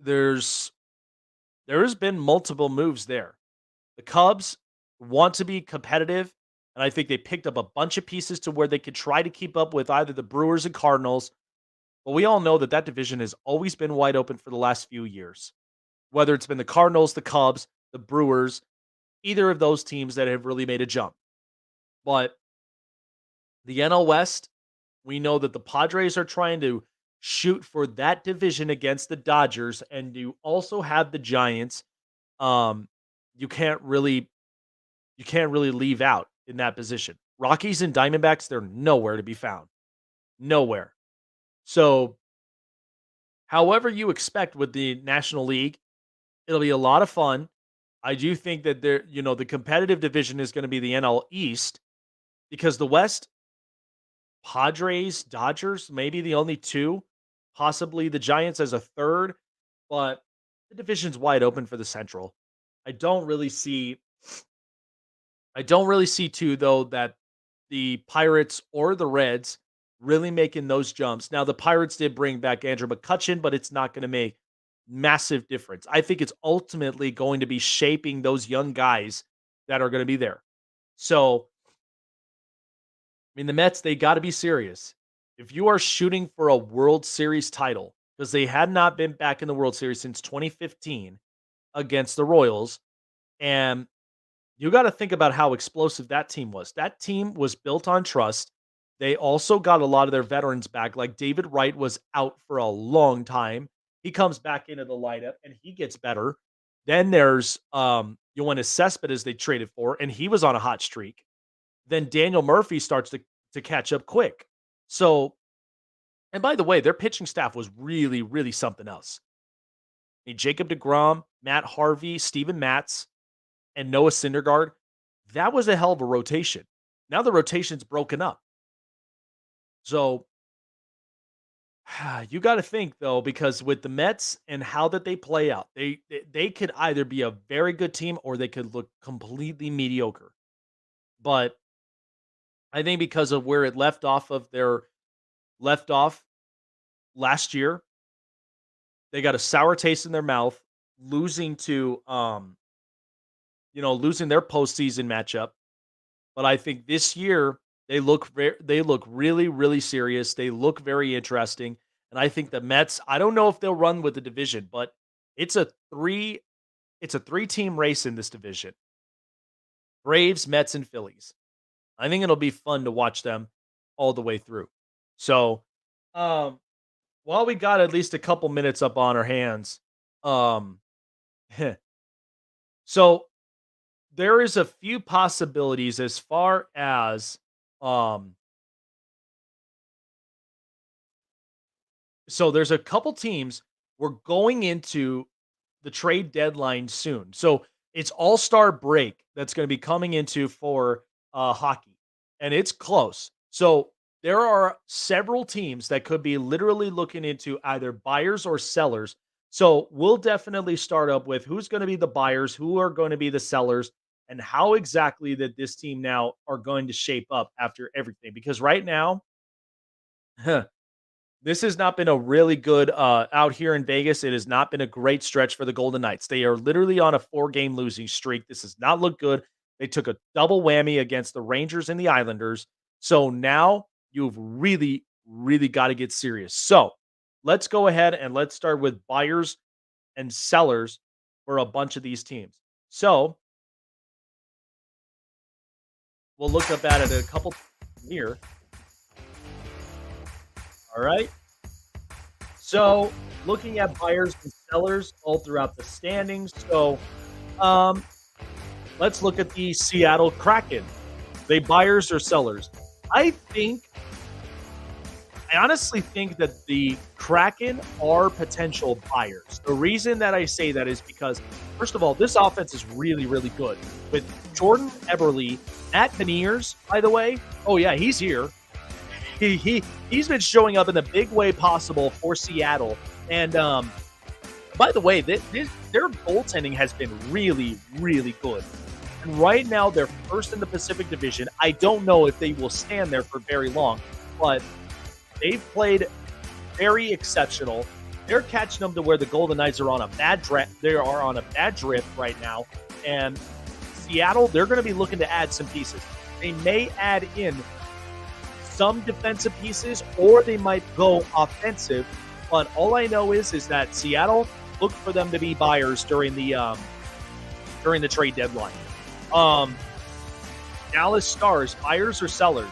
there has been multiple moves there. The Cubs want to be competitive, and I think they picked up a bunch of pieces to where they could try to keep up with either the Brewers and Cardinals. But we all know that division has always been wide open for the last few years. Whether it's been the Cardinals, the Cubs, the Brewers, either of those teams that have really made a jump. But the NL West, we know that the Padres are trying to shoot for that division against the Dodgers, and you also have the Giants. You can't really leave out in that position. Rockies and Diamondbacks, they're nowhere to be found. Nowhere. So, however you expect with the National League, it'll be a lot of fun. I do think that the competitive division is going to be the NL East because the West, Padres, Dodgers, maybe the only two, possibly the Giants as a third, but the division's wide open for the Central. I don't really see too, though, that the Pirates or the Reds really making those jumps. Now, the Pirates did bring back Andrew McCutchen, but it's not going to make massive difference. I think it's ultimately going to be shaping those young guys that are going to be there. So, I mean, the Mets, they got to be serious. If you are shooting for a World Series title, because they had not been back in the World Series since 2015 against the Royals, and you got to think about how explosive that team was. That team was built on trust. They also got a lot of their veterans back. Like David Wright was out for a long time. He comes back into the lineup and he gets better. Then there's Yoenis Cespedes they traded for, and he was on a hot streak. Then Daniel Murphy starts to catch up quick. So, and by the way, their pitching staff was really, really something else. I mean, Jacob deGrom, Matt Harvey, Steven Matz, and Noah Syndergaard. That was a hell of a rotation. Now the rotation's broken up. So you got to think, though, because with the Mets and how that they play out, they could either be a very good team or they could look completely mediocre. But I think because of where it left off last year, they got a sour taste in their mouth, losing to losing their postseason matchup. But I think this year They look really, really serious. They look very interesting. And I think the Mets, I don't know if they'll run with the division, but it's a three it's a three-team race in this division. Braves, Mets, and Phillies. I think it'll be fun to watch them all the way through. So, while we got at least a couple minutes up on our hands, um, so there is a few possibilities as far as um, so there's a couple teams we're going into the trade deadline soon. So it's All-Star break that's going to be coming into for hockey, and it's close. So there are several teams that could be literally looking into either buyers or sellers. So we'll definitely start up with who's going to be the buyers, who are going to be the sellers, and how exactly that this team now are going to shape up after everything. Because right now, this has not been a really good out here in Vegas. It has not been a great stretch for the Golden Knights. They are literally on a 4-game losing streak. This does not look good. They took a double whammy against the Rangers and the Islanders. So now you've really, really got to get serious. So let's go ahead and let's start with buyers and sellers for a bunch of these teams. So we'll look up at it a couple here. All right. So looking at buyers and sellers all throughout the standings. So let's look at the Seattle Kraken. They buyers or sellers? I honestly think that the Kraken are potential buyers. The reason that I say that is because, first of all, this offense is really, really good. With Jordan Eberle, Matt Beniers, by the way, oh yeah, he's here. He's been showing up in the big way possible for Seattle. And by the way, their goaltending has been really, really good. And right now, they're first in the Pacific Division. I don't know if they will stand there for very long, but they've played very exceptional. They're catching them to where the Golden Knights are on a bad drift. They are on a bad drift right now. And Seattle, they're going to be looking to add some pieces. They may add in some defensive pieces, or they might go offensive. But all I know is that Seattle looked for them to be buyers during the trade deadline. Dallas Stars, buyers or sellers?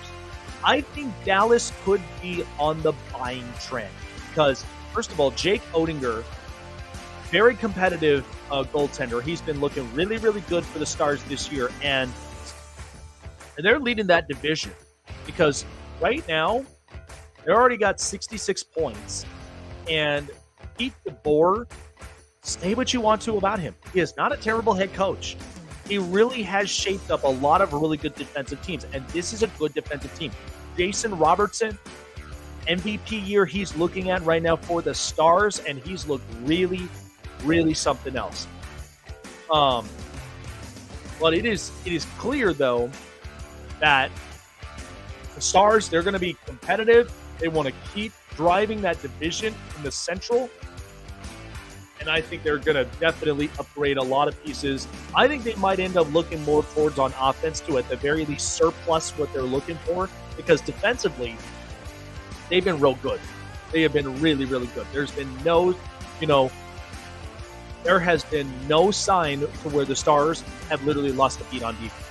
I think Dallas could be on the buying trend because, first of all, Jake Oettinger, very competitive goaltender. He's been looking really, really good for the Stars this year, and they're leading that division because right now they already got 66 points, and Pete DeBoer, say what you want to about him. He is not a terrible head coach. He really has shaped up a lot of really good defensive teams, and this is a good defensive team. Jason Robertson, MVP year he's looking at right now for the Stars, and he's looked really, really something else. But it is clear, though, that the Stars, they're going to be competitive. They want to keep driving that division in the Central. And I think they're going to definitely upgrade a lot of pieces. I think they might end up looking more towards on offense to, at the very least, surplus what they're looking for. Because defensively, they've been real good. They have been really, really good. There's been there has been no sign to where the Stars have literally lost a beat on defense.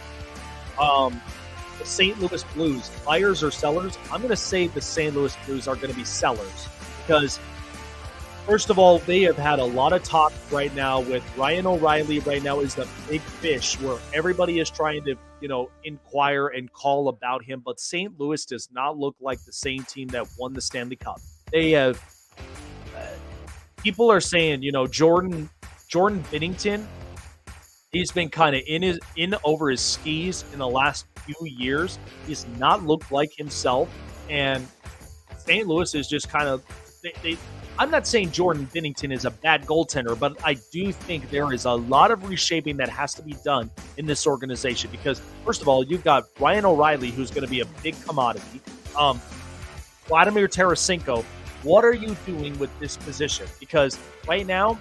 The St. Louis Blues, buyers or sellers? I'm going to say the St. Louis Blues are going to be sellers because, first of all, they have had a lot of talk right now with Ryan O'Reilly. Right now is the big fish where everybody is trying to, inquire and call about him. But St. Louis does not look like the same team that won the Stanley Cup. They have people are saying, Jordan Binnington, he's been kind of in over his skis in the last few years. He's not looked like himself, and St. Louis is just kind of I'm not saying Jordan Binnington is a bad goaltender, but I do think there is a lot of reshaping that has to be done in this organization because, first of all, you've got Ryan O'Reilly, who's going to be a big commodity. Vladimir Tarasenko, what are you doing with this position? Because right now,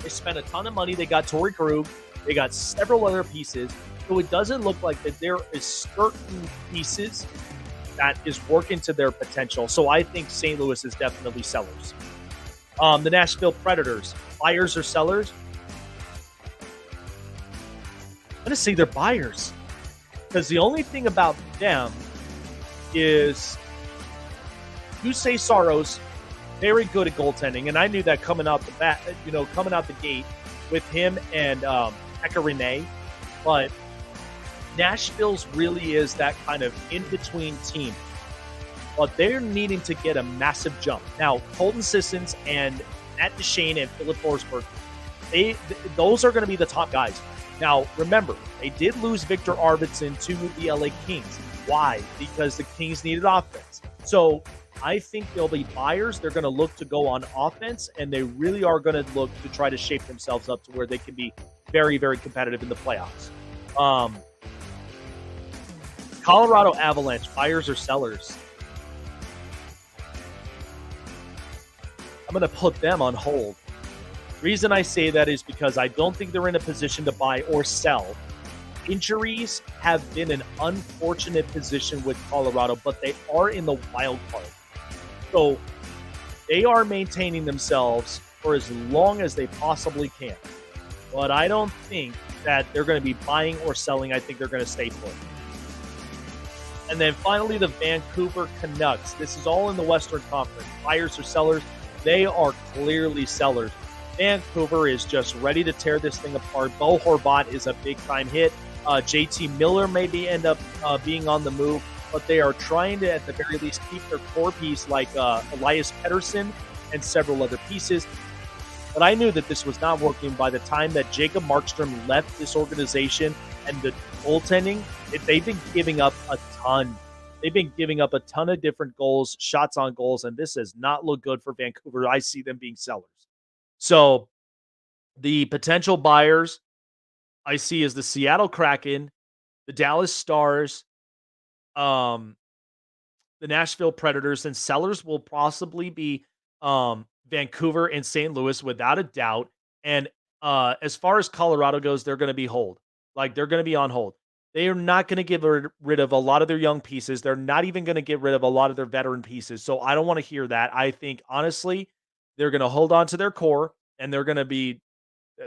they spent a ton of money. They got Torrey Krug. They got several other pieces. So it doesn't look like that there is certain pieces that is working to their potential. So I think St. Louis is definitely sellers. The Nashville Predators, buyers or sellers? I'm going to say they're buyers. Because the only thing about them is Yusei Saros, very good at goaltending. And I knew that coming out the gate with him and Pekka Rinne. But Nashville's really is that kind of in-between team. But they're needing to get a massive jump. Now, Colton Sissons and Matt Duchene and Philip Forsberg, those are going to be the top guys. Now, remember, they did lose Victor Arvidsson to the LA Kings. Why? Because the Kings needed offense. So I think they'll be buyers. They're going to look to go on offense, and they really are going to look to try to shape themselves up to where they can be very, very competitive in the playoffs. Colorado Avalanche, buyers or sellers? I'm going to put them on hold. Reason I say that is because I don't think they're in a position to buy or sell. Injuries have been an unfortunate position with Colorado, but they are in the wild card. So they are maintaining themselves for as long as they possibly can. But I don't think that they're going to be buying or selling. I think they're going to stay put. And then finally, the Vancouver Canucks. This is all in the Western Conference. Buyers or sellers? They are clearly sellers. Vancouver is just ready to tear this thing apart. Bo Horvat is a big-time hit. JT Miller maybe end up being on the move, but they are trying to, at the very least, keep their core piece like Elias Pettersson and several other pieces. But I knew that this was not working by the time that Jacob Markstrom left this organization, and the goaltending, they've been giving up a ton. They've been giving up a ton of different goals, shots on goals, and this has not looked good for Vancouver. I see them being sellers. So the potential buyers I see is the Seattle Kraken, the Dallas Stars, the Nashville Predators, and sellers will possibly be Vancouver and St. Louis without a doubt. And as far as Colorado goes, they're going to be hold. Like, they're going to be on hold. They are not going to get rid of a lot of their young pieces. They're not even going to get rid of a lot of their veteran pieces. So I don't want to hear that. I think, honestly, they're going to hold on to their core, and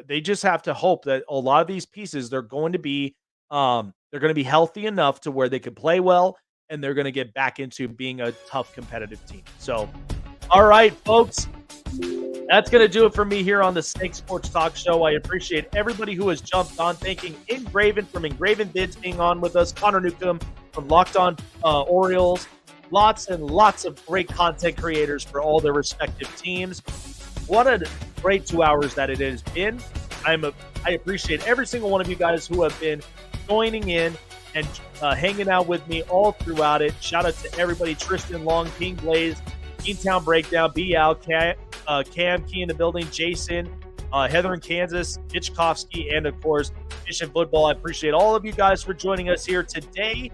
they just have to hope that a lot of these pieces, they're going to be healthy enough to where they can play well, and they're going to get back into being a tough competitive team. So, all right, folks, that's going to do it for me here on the Snake Sports Talk Show. I appreciate everybody who has jumped on. Thanking Ingraven from Ingravenvids being on with us, Connor Newcomb from Locked On Orioles. Lots and lots of great content creators for all their respective teams. What a great 2 hours that it has been. I appreciate every single one of you guys who have been joining in and hanging out with me all throughout it. Shout out to everybody: Tristan Long, King Blaze, Keentown Breakdown, B.Al., Cam, Key in the building, Jason, Heather in Kansas, Hitchkovsky, and of course, Fish and Football. I appreciate all of you guys for joining us here today.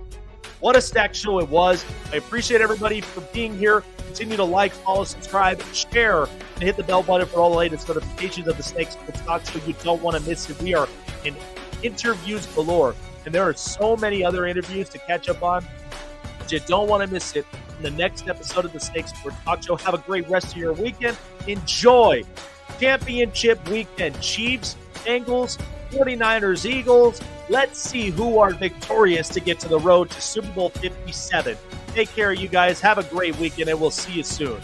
What a stacked show it was. I appreciate everybody for being here. Continue to like, follow, subscribe, share, and hit the bell button for all the latest notifications of the Snakes Sports Talk so you don't want to miss it. We are in interviews galore, and there are so many other interviews to catch up on, but you don't want to miss it in the next episode of the Snakes Sports Talk Show. Have a great rest of your weekend. Enjoy championship weekend. Chiefs, Bengals, 49ers, Eagles. Let's see who are victorious to get to the road to Super Bowl 57. Take care, you guys. Have a great weekend, and we'll see you soon.